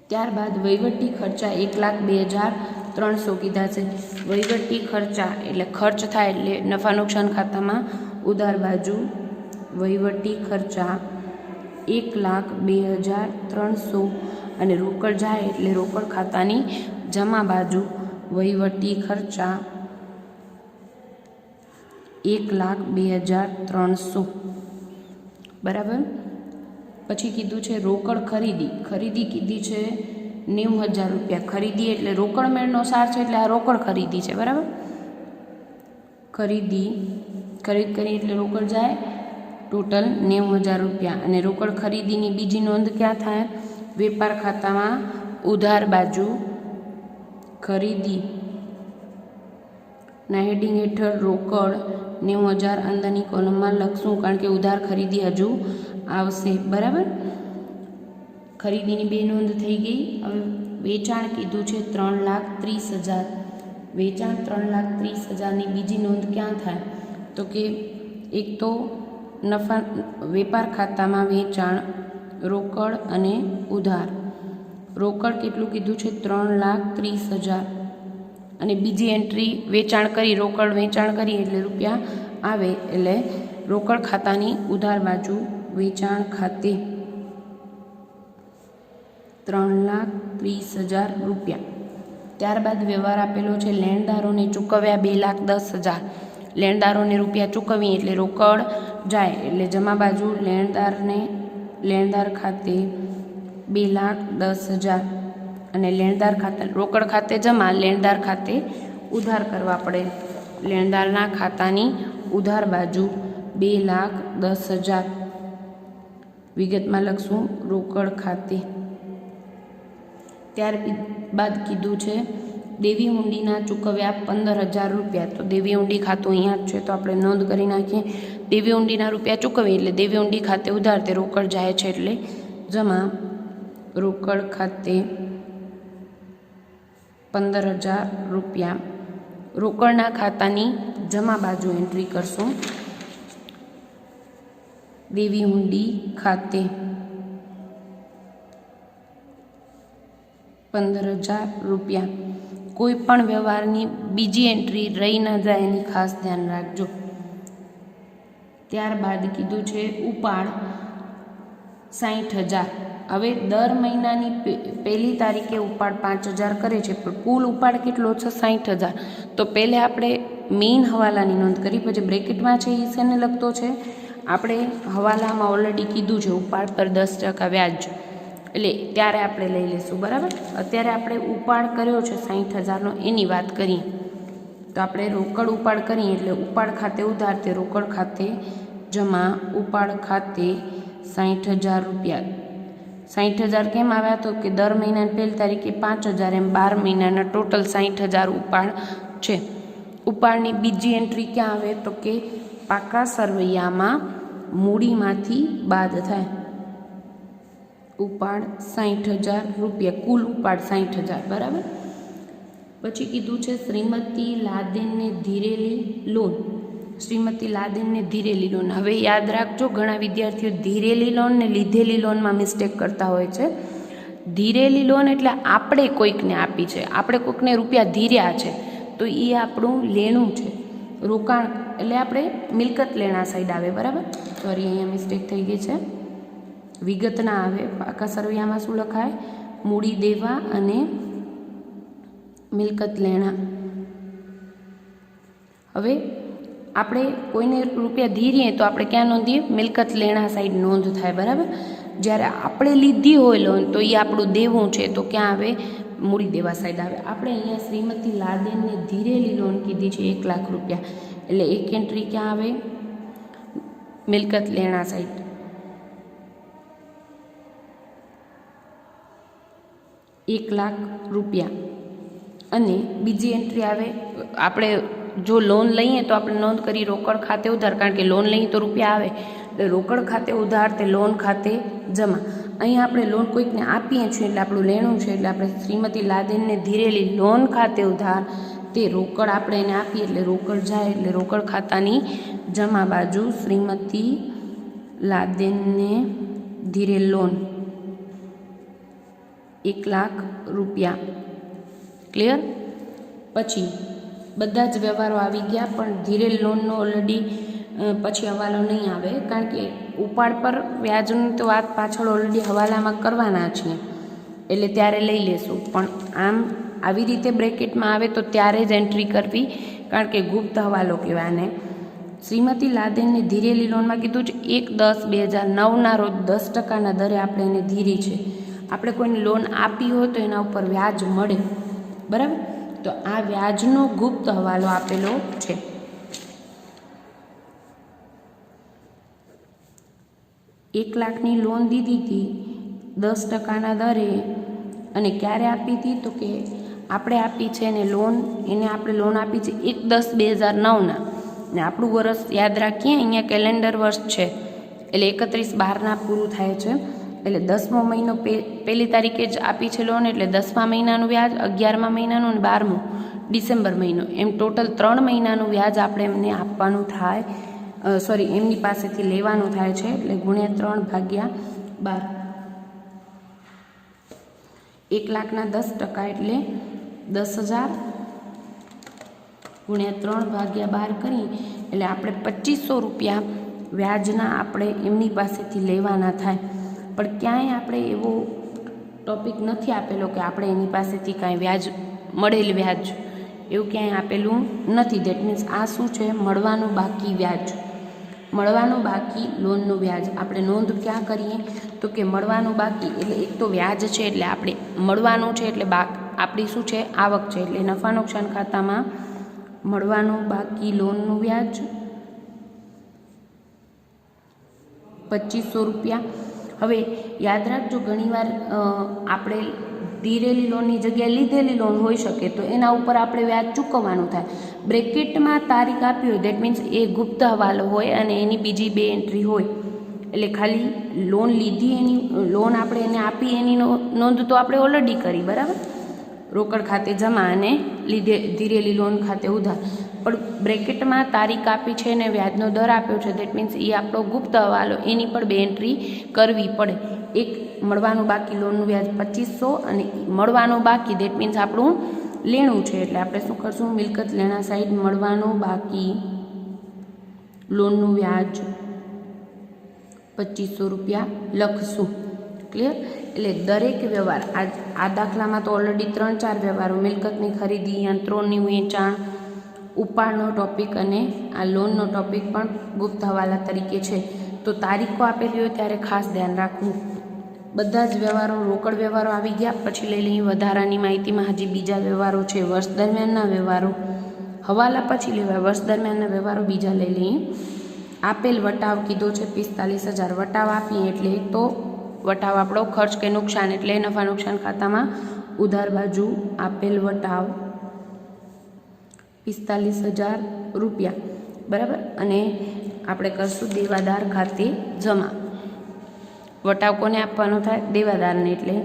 ત્યારબાદ વહીવટી ખર્ચા 1,02,300 કીધા છે. વહીવટી ખર્ચા એટલે ખર્ચ થાય એટલે નફા નુકસાન ખાતામાં ઉધાર બાજુ વહીવટી ખર્ચા 1,02,300, અને રોકડ જાય એટલે રોકડ ખાતાની જમા બાજુ વહીવટી ખર્ચા 1,02,300. બરાબર? પછી કીધું છે રોકડ ખરીદી કીધી છે 90,000 રૂપિયા. ખરીદી એટલે રોકડ મેળનો સાર છે, એટલે આ રોકડ ખરીદી છે. બરાબર? ખરીદ કરી એટલે રોકડ જાય, ટોટલ 90,000 રૂપિયા. અને રોકડ ખરીદીની બીજી નોંધ ક્યાં થાય? વેપાર ખાતામાં ઉધાર બાજુ ખરીદી ના હેડિંગ હેઠળ રોકડ 90,000 અંદરની કોલમમાં લખશું, કારણ કે ઉધાર ખરીદી હજુ આવશે. બરાબર? ખરીદીની 2 નોંધ થઈ ગઈ. હવે વેચાણ કીધું છે 3,30,000. વેચાણ 3,30,000ની બીજી નોંધ ક્યાં થાય? તો કે એક તો નફા વેપાર ખાતામાં વેચાણ, રોકડ અને ઉધાર. રોકડ કેટલું કીધું છે? 3,30,000. અને બીજી એન્ટ્રી વેચાણ કરી, રોકડ વેચાણ કરી એટલે રૂપિયા આવે, એટલે રોકડ ખાતાની ઉધાર બાજુ વેચાણ ખાતે 3,30,000 રૂપિયા. ત્યારબાદ વ્યવહાર આપેલો છે લેણદારોને ચૂકવ્યા 2,10,000. લેણદારોને રૂપિયા ચૂકવીએ એટલે રોકડ જાય, એટલે જમા બાજુ લેણદાર ખાતે 2,10,000. અને લેણદાર ખાતા રોકડ ખાતે જમા, લેણદાર ખાતે ઉધાર કરવા પડે. લેણદારના ખાતાની ઉધાર બાજુ 2,10,000. વિગતમાં લખશું રોકડ ખાતે. ત્યારબાદ કીધું છે દેવી હુંડીના ચૂકવ્યા 15,000 રૂપિયા. તો દેવી હુંડી ખાતું અહીંયા જ છે, તો આપણે નોંધ કરી નાખીએ. દેવી હુંડીના રૂપિયા ચૂકવીએ એટલે દેવી હુંડી ખાતે ઉધાર, તે રોકડ જાય છે એટલે જમા. રોકડ ખાતે 15,000 રૂપિયા. રોકડના ખાતાની જમા બાજુ એન્ટ્રી કરશું. દેવી હુંડી ખાતે 15,000 રૂપિયા. કોઈ પણ વ્યવહારની બીજી એન્ટ્રી રહી ન જાય એની ખાસ ધ્યાન રાખજો. ત્યારબાદ કીધું છે ઉપાડ 60,000. હવે દર મહિનાની પહેલી તારીખે ઉપાડ 5,000 કરે છે, પણ કુલ ઉપાડ કેટલો છે 60,000. તો પહેલે આપણે મેઇન હવાલાની નોંધ કરી, પછી બ્રેકેટમાં છે એ શેને લગતો છે, આપણે હવાલામાં ઓલરેડી કીધું છે ઉપાડ પર 10% વ્યાજ, એટલે ત્યારે આપણે લઈ લઈશું. બરાબર, અત્યારે આપણે ઉપાડ કર્યો છે 60,000નો, એની વાત કરીએ. તો આપણે રોકડ ઉપાડ કરીએ એટલે ઉપાડ ખાતે ઉધાર, તે રોકડ ખાતે જમા. ઉપાડ ખાતે 60,000 રૂપિયા. 60,000 કેમ આવ્યા? તો કે દર મહિનાની પહેલી તારીખે 5,000, એમ 12 મહિનાના ટોટલ 60,000 ઉપાડ છે. ઉપાડની બીજી એન્ટ્રી ક્યાં આવે? તો કે પાકા સરવૈયામાં મૂડીમાંથી બાદ થાય. ઉપાડ 60,000 રૂપિયા, કુલ ઉપાડ 60,000. બરાબર. પછી કીધું છે શ્રીમતી લાદેનને ધીરેલી લોન. શ્રીમતી લાદેનને ધીરેલી લોન. હવે યાદ રાખજો, ઘણા વિદ્યાર્થીઓ ધીરેલી લોન ને લીધેલી લોનમાં મિસ્ટેક કરતા હોય છે. ધીરેલી લોન એટલે આપણે કોઈકને આપી છે, આપણે કોઈકને રૂપિયા ધીર્યા છે, તો એ આપણું લેણું છે. રોકાણ એટલે આપણે મિલકત લેણા સાઈડ આવે. બરાબર, સોરી અહીંયા મિસ્ટેક થઈ ગઈ છે, વિગત ના આવે. પાકા સરવૈયામાં શું લખાય? મૂડી દેવા અને મિલકત લેણા. હવે આપણે કોઈને રૂપિયા ધીરીએ તો આપણે ક્યાં નોંધીએ? મિલકત લેણા સાઈડ નોંધ થાય. બરાબર. જ્યારે આપણે લીધી હોય લોન તો એ આપણું દેવું છે, તો ક્યાં આવે? મૂડી દેવા સાઈડ આવે. આપણે અહીંયા શ્રીમતી લાદેનને ધીરેલી લોન કીધી છે 1 લાખ રૂપિયા, એટલે એક એન્ટ્રી ક્યાં આવે? મિલકત લેણા સાઈડ. 1 લાખ રૂપિયા. અને બીજી એન્ટ્રી આવે, આપણે જો લોન લઈએ તો આપણે નોંધ કરી રોકડ ખાતે ઉધાર, કારણ કે લોન લઈએ તો રૂપિયા આવે, એટલે રોકડ ખાતે ઉધાર, તે લોન ખાતે જમા. અહીંયા આપણે લોન કોઈકને આપીએ છીએ એટલે આપણું લેણું છે, એટલે આપણે શ્રીમતી લાદેનને ધીરેલી લોન ખાતે ઉધાર, તે રોકડ આપણે એને આપીએ એટલે રોકડ જાય, એટલે રોકડ ખાતાની જમા બાજુ શ્રીમતી લાદેનને ધીરે લોન 1 લાખ રૂપિયા. ક્લિયર? પછી બધા જ વ્યવહારો આવી ગયા, પણ ધીરેલ લોનનો ઓલરેડી પછી હવાલો નહીં આવે, કારણ કે ઉપાડ પર વ્યાજની તો વાત પાછળ ઓલરેડી હવાલામાં કરવાના છીએ, એટલે ત્યારે લઈ લેશું. પણ આમ આવી રીતે બ્રેકેટમાં આવે તો ત્યારે જ એન્ટ્રી કરવી, કારણ કે ગુપ્ત હવાલો કહેવાને. શ્રીમતી લાદેનને ધીરેલી લોનમાં કીધું છે 1/10/2009 રોજ 10%ના દરે આપણે એને ધીરી છે. આપણે કોઈને લોન આપી હોય તો એના ઉપર વ્યાજ મળે. બરાબર, તો આ વ્યાજનો ગુપ્ત હવાલો આપેલો છે. એક લાખની લોન દીધી હતી 10%ના દરે, અને ક્યારે આપી હતી? તો કે આપણે આપી છે એને લોન, એને આપણે લોન આપી છે 1/10/2009ના, ને આપણું વર્ષ યાદ રાખીએ, અહીંયા કેલેન્ડર વર્ષ છે, એટલે 31/12ના પૂરું થાય છે, એટલે 10મો મહિનો પહેલી તારીખે જ આપી છે લોન, એટલે 10મા મહિનાનું વ્યાજ, 11મા મહિનાનું અને 12મો ડિસેમ્બર મહિનો, એમ ટોટલ 3 મહિનાનું વ્યાજ આપણે એમને આપવાનું થાય, એમની પાસેથી લેવાનું થાય છે, એટલે ×3/12. 1 લાખના 10% એટલે 10,000 ×3/12 કરી, એટલે આપણે 2500 રૂપિયા વ્યાજના આપણે એમની પાસેથી લેવાના થાય. પણ ક્યાંય આપણે એવો ટોપિક નથી આપેલો કે આપણે એની પાસેથી કાંઈ વ્યાજ મળેલ વ્યાજ એવું ક્યાંય આપેલું નથી. દેટ મીન્સ આ શું છે? મળવાનું બાકી વ્યાજ. મળવાનું બાકી લોનનું વ્યાજ. આપણે નોંધ ક્યાં કરીએ તો કે મળવાનું બાકી એટલે એક તો વ્યાજ છે એટલે આપણે મળવાનું છે એટલે આપણી શું છે આવક છે, એટલે નફા નુકસાન ખાતામાં મળવાનું બાકી લોનનું વ્યાજ 2500 રૂપિયા. હવે યાદ રાખજો, ઘણીવાર આપણે ધીરેલી લોનની જગ્યાએ લીધેલી લોન હોઈ શકે તો એના ઉપર આપણે વ્યાજ ચૂકવવાનું થાય. બ્રેકેટમાં તારીખ આપી હોય દેટ મીન્સ એ ગુપ્ત હવાલો હોય અને એની બીજી 2 એન્ટ્રી હોય, એટલે ખાલી લોન લીધી એની લોન આપણે એને આપી એની નોંધ તો આપણે ઓલરેડી કરી, બરાબર, રોકડ ખાતે જમા અને ધીરેલી લોન ખાતે ઉધાર. પણ બ્રેકેટમાં તારીખ આપી છે અને વ્યાજનો દર આપ્યો છે દેટ મીન્સ એ આપણો ગુપ્ત હવાલો, એની પણ 2 એન્ટ્રી કરવી પડે. એક મળવાનું બાકી લોનનું વ્યાજ 2500 અને મળવાનું બાકી દેટ મીન્સ આપણું લેણું છે, એટલે આપણે શું કરશું, મિલકત લેણા સાઈડ મળવાનું બાકી લોનનું વ્યાજ 2500 રૂપિયા લખશું. ક્લિયર? એટલે દરેક વ્યવહાર આ દાખલામાં તો ઓલરેડી 3-4 વ્યવહારો, મિલકતની ખરીદી, યંત્રોની વેચાણ, ઉપાડનો ટોપિક અને આ લોનનો ટોપિક પણ ગુપ્ત હવાલા તરીકે છે. તો તારીખો આપેલી હોય ત્યારે ખાસ ધ્યાન રાખવું. બધા જ વ્યવહારો, રોકડ વ્યવહારો આવી ગયા. પછી લઈ લઈએ વધારાની માહિતીમાં હજી બીજા વ્યવહારો છે, વર્ષ દરમિયાનના વ્યવહારો. હવાલા પછી લેવાય, વર્ષ દરમિયાનના વ્યવહારો બીજા લઈ લઈએ. આપેલ વટાવ કીધો છે 45,000. વટાવ આપીએ એટલે એક તો વટાવ આપણો ખર્ચ કે નુકસાન, એટલે નફા નુકસાન ખાતામાં ઉધાર બાજુ આપેલ વટાવ 45,000 રૂપિયા, બરાબર. અને આપણે કરશું દેવાદાર ખાતે જમા. વટાવ કોને આપવાનો થાય? દેવાદારને, એટલે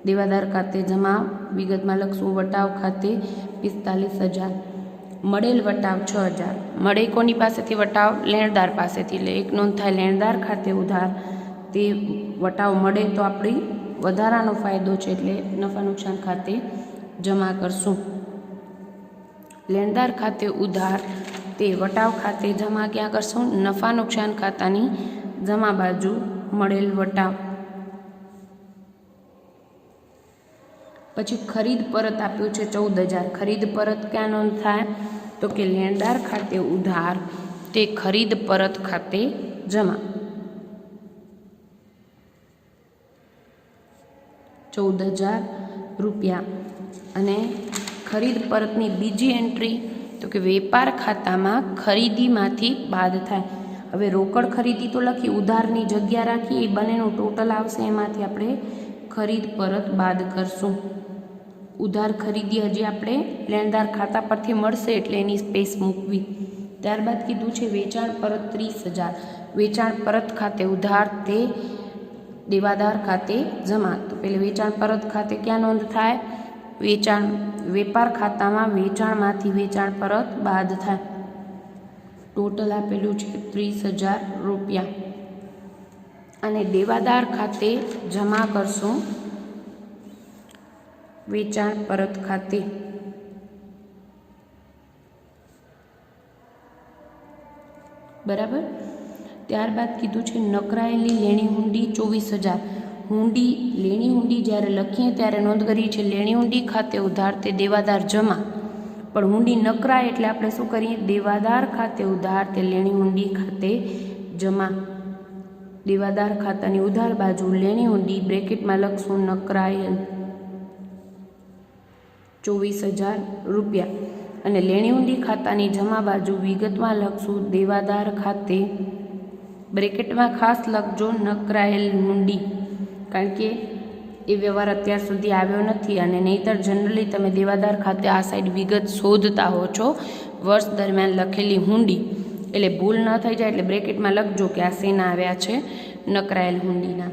દેવાદાર ખાતે જમા. વિગતમાં લખશું વટાવ ખાતે 45,000. મળેલ વટાવ 6,000. મળે કોની પાસેથી વટાવ? લેણદાર પાસેથી, એટલે એક નોંધ થાય લેણદાર ખાતે ઉધાર. તે વટાવ મળે તો આપણી વધારાનો ફાયદો છે એટલે નફા નુકસાન ખાતે જમા કરશું. લેણદાર ખાતે ઉધાર તે વટાવ ખાતે જમા ક્યાં કરશું? નફા નુકસાન ખાતાની જમા બાજુ મળેલ વટાવ. પછી ખરીદ પરત આપ્યું છે 14,000. ખરીદ પરત ક્યાં નોંધ થાય? તો કે લેણદાર ખાતે ઉધાર તે ખરીદ પરત ખાતે જમા. 14,000 રૂપિયા. અને ખરીદ પરતની બીજી એન્ટ્રી તો કે વેપાર ખાતામાં ખરીદીમાંથી બાદ થાય. હવે રોકડ ખરીદી તો લખી, ઉધારની જગ્યા રાખી, એ બંનેનું ટોટલ આવશે, એમાંથી આપણે ખરીદ પરત બાદ કરશું. ઉધાર ખરીદી હજી આપણે લેણદાર ખાતા પરથી મળશે એટલે એની સ્પેસ મૂકવી. ત્યારબાદ કીધું છે વેચાણ પરત 30,000. વેચાણ પરત ખાતે ઉધાર તે દેવાદાર ખાતે જમા. તો પેલે વેચાણ પરત ખાતે ક્યાં નોંધ થાય? વેચાણ વેપાર ખાતામાં વેચાણમાંથી વેચાણ પરત બાદ થાય. ટોટલ આપેલું છે 30,000 રૂપિયા. અને દેવાદાર ખાતે જમા કરશું વેચાણ પરત ખાતે. બરાબર. ત્યારબાદ કીધું છે નકરાયેલી લેણી હુંડી 24,000. હુંડી લેણી હુંડી જ્યારે લખીએ ત્યારે નોંધ કરી છે લેણી હુંડી ખાતે ઉધાર તે દેવાદાર જમા. પણ હુંડી નકરાય એટલે આપણે શું કરીએ? દેવાદાર ખાતે ઉધાર તે લેણી હુંડી ખાતે જમા. દેવાદાર ખાતાની ઉધાર બાજુ લેણી હુંડી બ્રેકેટમાં લખશું નકરાયેલ 24,000 રૂપિયા. અને લેણી હુંડી ખાતાની જમા બાજુ વિગતમાં લખશું દેવાદાર ખાતે બ્રેકેટમાં ખાસ લખજો નકરાયેલ હુંડી, કારણ કે એ વ્યવહાર અત્યાર સુધી આવ્યો નથી અને નહીંતર જનરલી તમે દેવાદાર ખાતે આ સાઈડ વિગત શોધતા હો છો વર્ષ દરમિયાન લખેલી હુંડી, એટલે ભૂલ ન થઈ જાય એટલે બ્રેકેટમાં લખજો કે આ શેના આવ્યા છે? નકરાયેલ હુંડીના.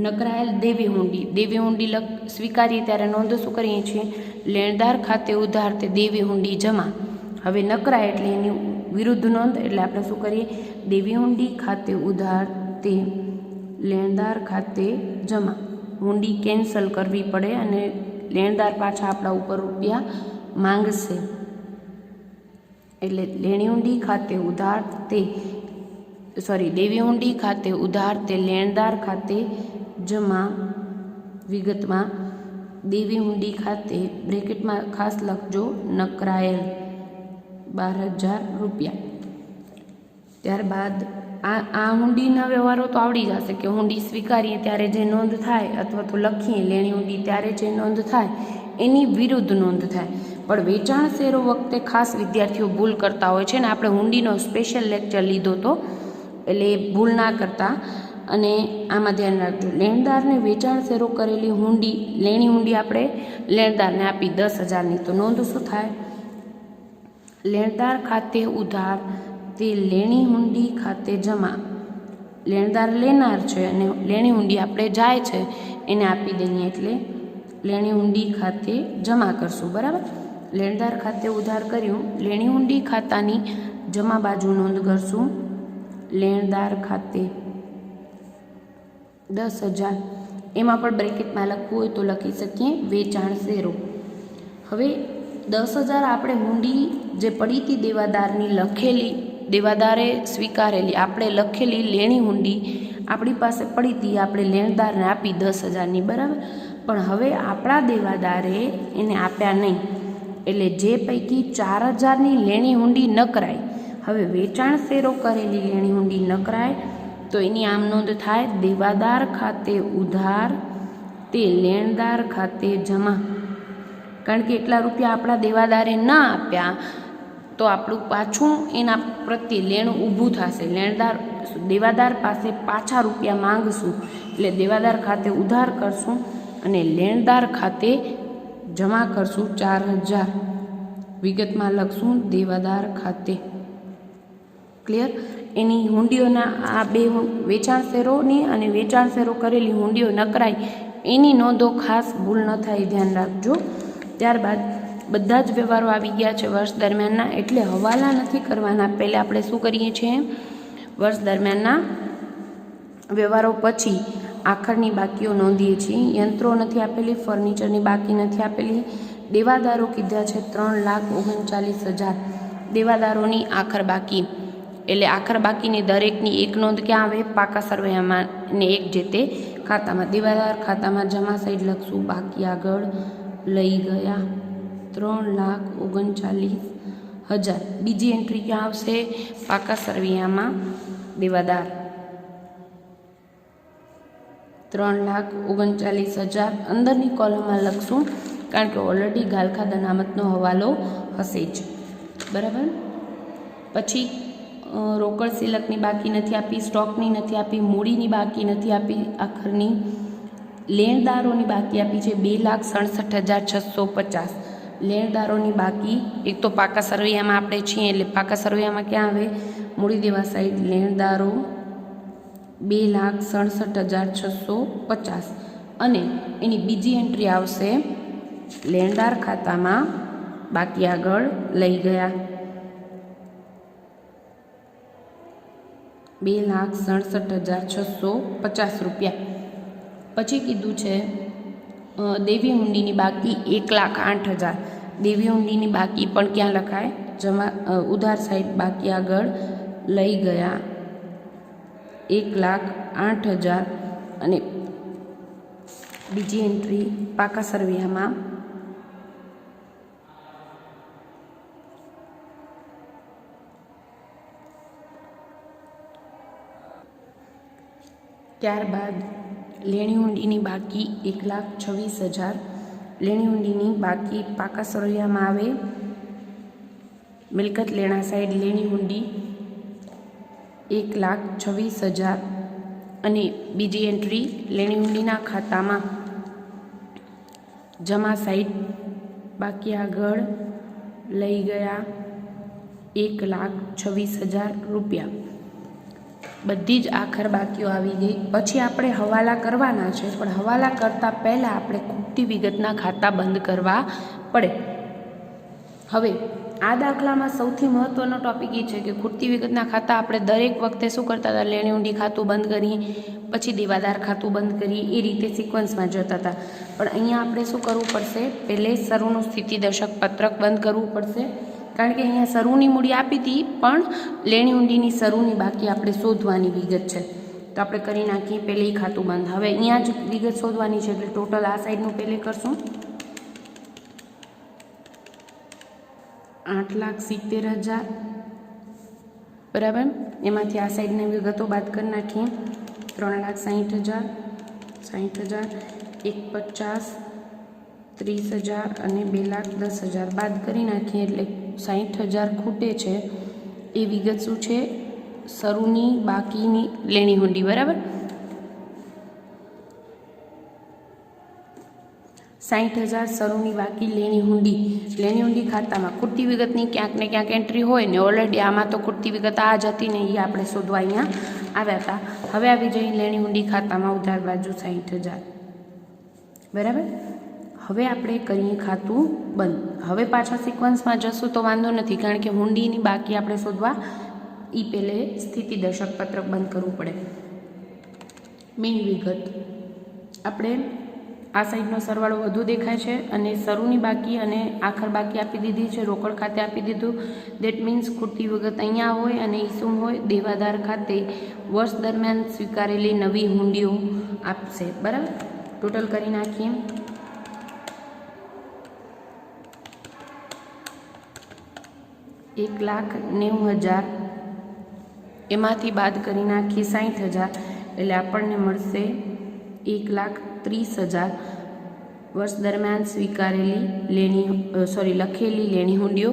નકરાયેલ દેવી હુંડી. દેવી હુંડી સ્વીકારીએ ત્યારે નોંધ શું કરીએ છીએ? લેણદાર ખાતે ઉધાર તે દેવી હુંડી જમા. હવે નકરાય એટલે એની વિરુદ્ધ નોંધ, એટલે આપણે શું કરીએ? દેવી હુંડી ખાતે ઉધાર તે લેણદાર ખાતે જમા. હુંડી કેન્સલ કરવી પડે અને લેણદાર પાછા આપણા ઉપર રૂપિયા માંગશે, એટલે લેણી હુંડી ખાતે ઉધાર તે દેવી હુંડી ખાતે ઉધાર તે લેણદાર ખાતે જમા. વિગતમાં દેવી હુંડી ખાતે બ્રેકેટમાં ખાસ લખજો નકરાયેલ 12,000 રૂપિયા. ત્યારબાદ આ હુંડીના વ્યવહારો તો આવડી જશે કે હુંડી સ્વીકારીએ ત્યારે જે નોંધ થાય અથવા તો લખીએ લેણી હુંડી ત્યારે જે નોંધ થાય એની વિરુદ્ધ નોંધ થાય. પણ વેચાણ શેરો વખતે ખાસ વિદ્યાર્થીઓ ભૂલ કરતા હોય છે ને આપણે હુંડીનો સ્પેશિયલ લેક્ચર લીધો હતો એટલે ભૂલ ના કરતા. અને આમાં ધ્યાન રાખજો, લેણદારને વેચાણ શેરો કરેલી હુંડી લેણી હુંડી આપણે લેણદારને આપી 10,000ની તો નોંધ શું થાય? લેણદાર ખાતે ઉધાર તે લેણી હુંડી ખાતે જમા. લેણદાર લેનાર છે અને લેણી હુંડી આપણે જાય છે એને આપી દઈએ એટલે લેણી હુંડી ખાતે જમા કરશું. બરાબર, લેણદાર ખાતે ઉધાર કર્યું, લેણી હુંડી ખાતાની જમા બાજુ નોંધ કરશું. લેણદાર ખાતે 10,000, એમાં પણ બ્રેકેટમાં લખવું હોય તો લખી શકીએ વેચાણ શેરો. હવે 10,000 આપણે હુંડી જે પડી હતી દેવાદારની લખેલી, દેવાદારે સ્વીકારેલી આપણે લખેલી લેણી હુંડી આપણી પાસે પડી હતી, આપણે લેણદારને આપી 10,000ની. બરાબર, પણ હવે આપણા દેવાદારે એને આપ્યા નહીં એટલે જે પૈકી 4,000ની લેણી હુંડી ન કરાય. હવે વેચાણ શેરો કરેલી લેણી હુંડી ન કરાય તો એની આમ નોંધ થાય દેવાદાર ખાતે ઉધાર તે લેણદાર ખાતે જમા. કારણ કે એટલા રૂપિયા આપણા દેવાદારે ન આપ્યા તો આપણું પાછું એના પ્રત્યે લેણું ઊભું થશે. દેવાદાર પાસે પાછા રૂપિયા માંગશું એટલે દેવાદાર ખાતે ઉધાર કરશું અને લેણદાર ખાતે જમા કરશું 4,000. વિગતમાં લખશું દેવાદાર ખાતે. ક્લિયર? એની હુંડીઓના આ બે વેચાણ શેરોની અને વેચાણ શેરો કરેલી હુંડીઓ ન કરાય એની નોંધો ખાસ ભૂલ ન થાય ધ્યાન રાખજો. ત્યારબાદ બધા જ વ્યવહારો આવી ગયા છે વર્ષ દરમિયાનના, એટલે હવાલા નથી કરવાના. પહેલાં આપણે શું કરીએ છીએ? વર્ષ દરમિયાનના વ્યવહારો પછી આખરની બાકીઓ નોંધીએ છીએ. યંત્રો નથી આપેલી, ફર્નિચરની બાકી નથી આપેલી. દેવાદારો કીધા છે 3,39,000. દેવાદારોની આખર બાકી એટલે આખર બાકીની દરેકની એક નોંધ ક્યાં આવે? પાકા સરવૈયામાં ને એક જે તે ખાતામાં. દેવાદાર ખાતામાં જમા સાઈડ લખશું, બાકી આગળ લઈ ગયા 3,39,000. બીજી એન્ટ્રી ક્યાં આવશે? પાકા સરવૈયામાં દેવાદાર 3,39,000 અંદરની કોલમમાં લખશું કારણ કે ઓલરેડી ગાલખાદ અનામતનો હવાલો હશે જ. બરાબર, પછી રોકડ સિલકની બાકી નથી આપી, સ્ટોકની નથી આપી, મૂડીની બાકી નથી આપી, આખરની લેણદારોની બાકી આપી છે 2,67,650. લેણદારોની બાકી એક તો પાકા સરવૈયામાં આપણે છીએ એટલે પાકા સરવૈયામાં ક્યાં આવે? મૂડી દેવા સાઈડ લેણદારો 2,67,650 અને એની બીજી એન્ટ્રી આવશે લેણદાર ખાતામાં બાકી આગળ લઈ ગયા 2,67,650 રૂપિયા. પછી કીધું છે દેવી હુંડીની બાકી 1,08,000. દેવી હુંડીની બાકી પણ ક્યાં લખાય? જમા ઉધાર સાઈડ બાકી આગળ લઈ ગયા 1,08,000 અને બીજી એન્ટ્રી પાકા સરવૈયામાં ત્યારબાદ લેણી હુંડીની બાકી 1,26,000. લેણી હુંડીની બાકી પાકા સરવૈયામાં આવે મિલકત લેણા સાઈડ લેણી હુંડી 1,26,000 અને બીજી એન્ટ્રી લેણી હુંડીના ખાતામાં જમા સાઈડ બાકી આગળ લઈ ગયા 1,26,000 રૂપિયા. બધી જ આખર બાકીઓ આવી ગઈ. પછી આપણે હવાલા કરવાના છે, પણ હવાલા કરતાં પહેલાં આપણે ખૂટતી વિગતના ખાતા બંધ કરવા પડે. હવે આ દાખલામાં સૌથી મહત્ત્વનો ટોપિક એ છે કે ખૂટતી વિગતના ખાતા આપણે દરેક વખતે શું કરતા હતા? લેણી હુંડી ખાતું બંધ કરીએ, પછી દેવાદાર ખાતું બંધ કરીએ, એ રીતે સિક્વન્સમાં જતા હતા. પણ અહીંયા આપણે શું કરવું પડશે? પહેલે શરૂનું સ્થિતિ દર્શક પત્રક બંધ કરવું પડશે કારણ કે અહીંયા શરૂની મૂડી આપી હતી પણ લેણી હુંડીની શરૂની બાકી આપણે શોધવાની વિગત છે તો આપણે કરી નાખીએ પહેલે એ ખાતું બંધ. હવે અહીંયા જ વિગત શોધવાની છે એટલે ટોટલ આ સાઈડનું પહેલે કરશું 8,70,000 બરાબર. એમાંથી આ સાઈડની વિગતો બાદ કરી નાખીએ. 3,60,000, 60,000, 1,50,000, 30,000 અને 2,10,000 બાદ કરી નાખીએ એટલે 60,000 ખૂટે છે. એ વિગત શું છે? શરૂની બાકીની લેણી હુંડી. બરાબર, 60,000 શરૂની બાકી લેણી હુંડી. લેણી હુંડી ખાતામાં ખૂટતી વિગતની ક્યાંક ને ક્યાંક એન્ટ્રી હોય ને. ઓલરેડી આમાં તો ખૂટતી વિગત આ જ હતી ને, એ આપણે શોધવા અહીંયા આવ્યા હતા. હવે આવી જઈએ લેણી હુંડી ખાતામાં ઉધાર બાજુ 60,000. બરાબર, હવે આપણે કરીએ ખાતું બંધ. હવે પાછા સિક્વન્સમાં જશું તો વાંધો નથી, કારણ કે હુંડીની બાકી આપણે શોધવા એ પહેલે સ્થિતિ દર્શક પત્રક બંધ કરવું પડે. મેઇન વિગત આપણે આ સાઈડનો સરવાળો વધુ દેખાય છે અને શરૂની બાકી અને આખર બાકી આપી દીધી છે, રોકડ ખાતે આપી દીધું. દેટ મીન્સ ખૂટતી વિગત અહીંયા હોય અને એ શું હોય? દેવાદાર ખાતે વર્ષ દરમિયાન સ્વીકારેલી નવી હુંડીઓ આપશે. બરાબર, ટોટલ કરી નાખીએ. 1,90,000 એમાંથી બાદ કરી નાખીએ 60,000 એટલે આપણને મળશે 1,30,000 વર્ષ દરમિયાન સ્વીકારેલી લખેલી લેણી હુંડીઓ,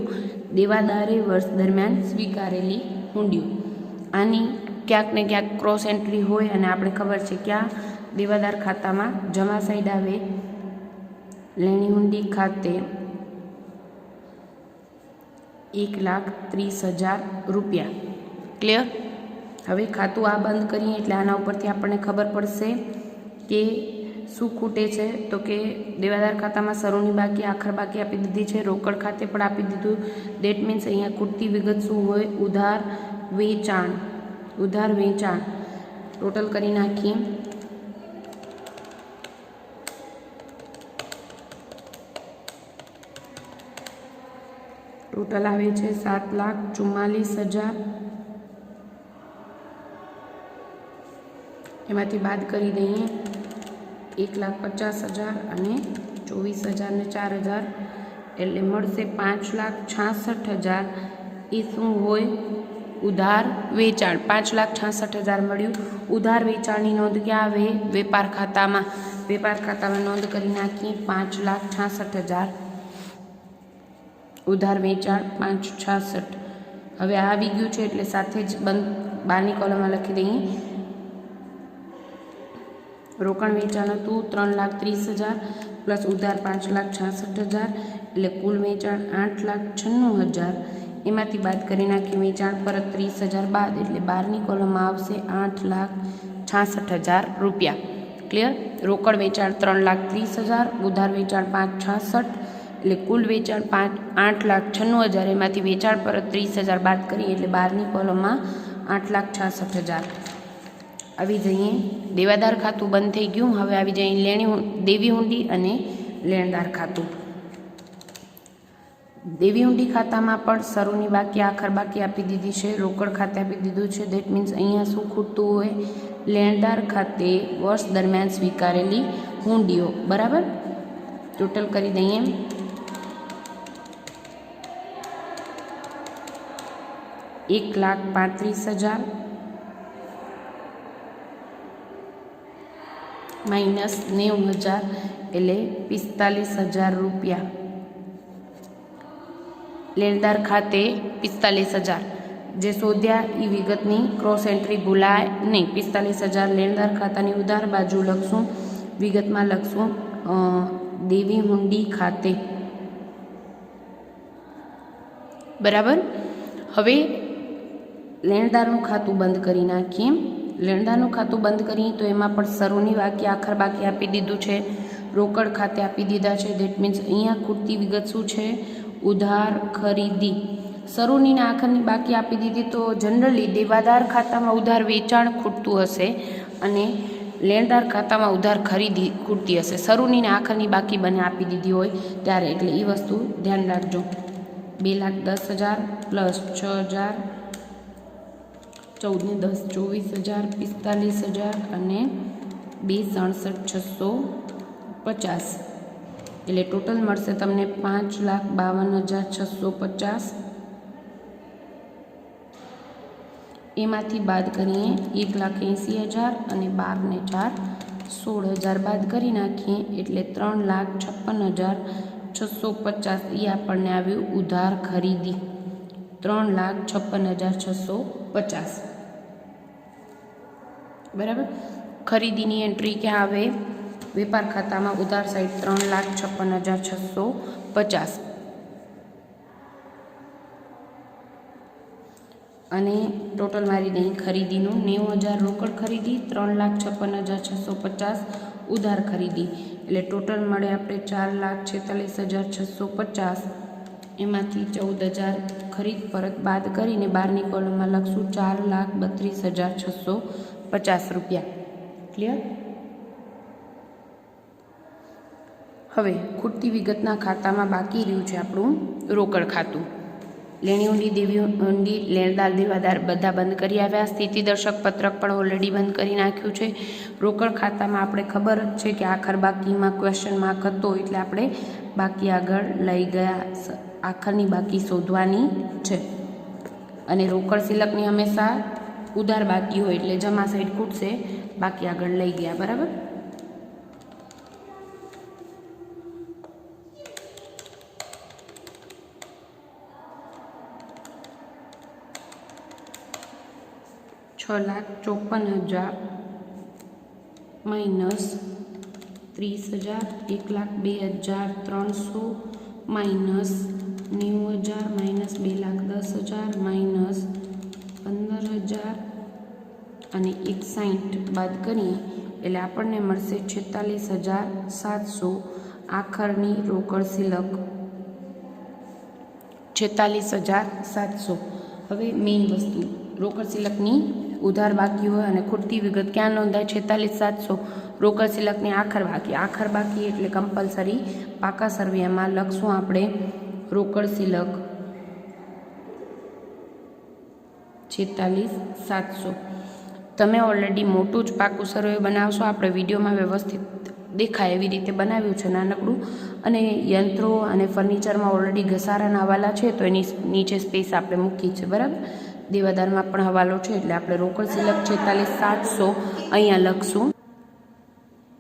દેવાદારે વર્ષ દરમિયાન સ્વીકારેલી હુંડીઓ. આની ક્યાંક ને ક્યાંક ક્રોસ એન્ટ્રી હોય અને આપણે ખબર છે ક્યાં દેવાદાર ખાતામાં જમા સાઈડ આવે લેણી હુંડી ખાતે 1,30,000 રૂપિયા. ક્લિયર? હવે ખાતું આ બંધ કરીએ એટલે આના ઉપરથી આપણને ખબર પડશે કે શું ખૂટે છે. તો કે દેવાદાર ખાતામાં શરૂની બાકી આખર બાકી આપી દીધી છે, રોકડ ખાતે પણ આપી દીધું. દેટ મીન્સ અહીંયા ખૂટતી વિગત શું હોય? ઉધાર વેચાણ. ઉધાર વેચાણ ટોટલ કરી નાખીએ. ટોટલ આવે છે 7,44,000. એમાંથી બાદ કરી દઈએ 1,50,000 અને 24,000 ને 4,000 એટલે મળશે 5,66,000. એ શું હોય? ઉધાર વેચાણ. 5,66,000 મળ્યું. ઉધાર વેચાણની નોંધ ક્યાં આવે? વેપાર ખાતામાં. વેપાર ખાતામાં નોંધ કરી નાખીએ 5,66,000. ઉધાર વેચાણ 5,66. હવે આ આવી ગયું છે એટલે સાથે જ બહારની કોલમમાં લખી દઈએ. રોકણ વેચાણ હતું 3,30,000 પ્લસ ઉધાર 5,66,000 એટલે કુલ વેચાણ 8,96,000. એમાંથી બાદ કરી નાખી વેચાણ પરત 30,000 બાદ એટલે બહારની કોલમમાં આવશે 8,66,000 રૂપિયા. ક્લિયર? રોકડ વેચાણ 3,30,000, ઉધાર વેચાણ 5,66 એટલે કુલ વેચાણ 8,96,000. એમાંથી વેચાણ પરત 30,000 બાદ કરીએ એટલે બહારની કોલમમાં 8,66,000. આવી જઈએ દેવાદાર ખાતું બંધ થઈ ગયું. હવે આવી જઈએ દેવી હુંડી અને લેણદાર ખાતું. દેવી હુંડી ખાતામાં પણ શરૂની બાકી આખર બાકી આપી દીધી છે, રોકડ ખાતે આપી દીધું છે. દેટ મીન્સ અહીંયા શું ખૂટતું હોય? લેણદાર ખાતે વર્ષ દરમિયાન સ્વીકારેલી હુંડીઓ. બરાબર, ટોટલ કરી દઈએ. $1,35,000 માઇનસ 90,000 એટલે 45,000 રૂપિયા. લેણદાર ખાતે 45,000 જે શોધ્યા એ વિગતની ક્રોસ એન્ટ્રી ભૂલાય નહીં. 45,000 લેણદાર ખાતાની ઉધાર બાજુ લખશું, વિગતમાં લખશું દેવી હુંડી ખાતે. બરાબર, હવે લેણદારનું ખાતું બંધ કરી નાખીએ. લેણદારનું ખાતું બંધ કરીએ તો એમાં પણ શરૂની બાકી આખર બાકી આપી દીધું છે, રોકડ ખાતે આપી દીધા છે. દેટ મીન્સ અહીંયા ખૂટતી વિગત શું છે? ઉધાર ખરીદી. શરૂની ને આખરની બાકી આપી દીધી તો જનરલી દેવાદાર ખાતામાં ઉધાર વેચાણ ખૂટતું હશે અને લેણદાર ખાતામાં ઉધાર ખરીદી ખૂટતી હશે. શરૂની ને આખરની બાકી બંને આપી દીધી હોય ત્યારે, એટલે એ વસ્તુ ધ્યાન રાખજો. 2,10,000 પ્લસ 6,000, 14 ને 10 24,000, 45,000 અને 2,67,650 એટલે ટોટલ મળશે તમને 5,52,650. એમાંથી બાદ કરીએ 1,80,000 અને 12 ને 4 16,000 બાદ કરી નાખીએ એટલે 3,56,650 એ આપણને આવ્યું ઉધાર ખરીદી. 3,56,650 બરાબર. ખરીદીની એન્ટ્રી ક્યાં આવે? વેપાર ખાતામાં ઉધાર સાઈડ 3,56,650 અને ટોટલ મારી દઈ ખરીદીનું 90,000 રોકડ ખરીદી, 3,56,650 ઉધાર ખરીદી, એટલે ટોટલ મળે આપણે 4,46,650. એમાંથી 14,000 ખરીદ પરત બાદ કરીને બહારની કોલમમાં લખશું 4,32,650 રૂપિયા. ક્લિયર? હવે ખૂટતી વિગતના ખાતામાં બાકી રહ્યું છે આપણું રોકડ ખાતું. લેણી ઊંડી, દેવી ઊંડી, લેણદાર, દેવાદાર બધા બંધ કરી આવ્યા. સ્થિતિદર્શક પત્રક પણ ઓલરેડી બંધ કરી નાખ્યું છે. રોકડ ખાતામાં આપણે ખબર જ છે કે આખર બાકીમાં ક્વેશ્ચન માર્ક હતો એટલે આપણે બાકી આગળ લઈ ગયા. આખરની બાકી શોધવાની છે અને રોકડ સિલકની હંમેશા ઉધાર બાકી હોય એટલે જમા સાઈડ ખૂટશે, બાકી આગળ લઈ ગયા. બરાબર. $6,54,000 માઇનસ 30,000, 1,02,300 માઇનસ 90,000 માઇનસ 2,10,000 માઇનસ 15,000 અને 160 બાદ કરીએ એટલે આપણને મળશે 46,700. આખરની રોકડ સિલક 46,700. હવે મેઇન વસ્તુ રોકડ સિલકની ઉધાર બાકી હોય અને ખૂટતી વિગત ક્યાં નોંધાય? 46,700 રોકડ સિલકની આખર બાકી. આખર બાકી એટલે કમ્પલસરી પાકા સરવૈયામાં લખશું આપણે રોકડ સિલક 46,700. તમે ઓલરેડી મોટું જ પાકું સર્વે બનાવશો. આપણે વિડીયોમાં વ્યવસ્થિત દેખાય એવી રીતે બનાવ્યું છે નાનકડું, અને યંત્રો અને ફર્નિચરમાં ઓલરેડી ઘસારાના હવાલા છે તો એની નીચે સ્પેસ આપણે મૂકી છે. બરાબર. દેવાદારમાં પણ હવાલો છે એટલે આપણે રોકડ સિલક 46,700 અહીંયા લખશું.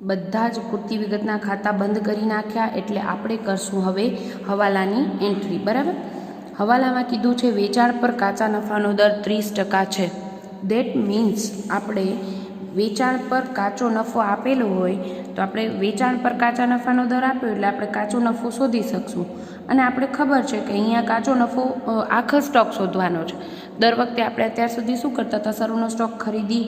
બધા જ ખૂટતી વિગતના ખાતા બંધ કરી નાખ્યા એટલે આપણે કરશું હવે હવાલાની એન્ટ્રી. બરાબર. હવાલામાં કીધું છે વેચાણ પર કાચા નફાનો દર 30% છે. દેટ મીન્સ આપણે વેચાણ પર કાચો નફો આપેલો હોય તો આપણે વેચાણ પર કાચા નફાનો દર આપ્યો એટલે આપણે કાચો નફો શોધી શકશું. અને આપણે ખબર છે કે અહીંયા કાચો નફો આખો સ્ટોક શોધવાનો છે. દર વખતે આપણે અત્યાર સુધી શું કરતા હતા? સર્વનો સ્ટોક ખરીદી,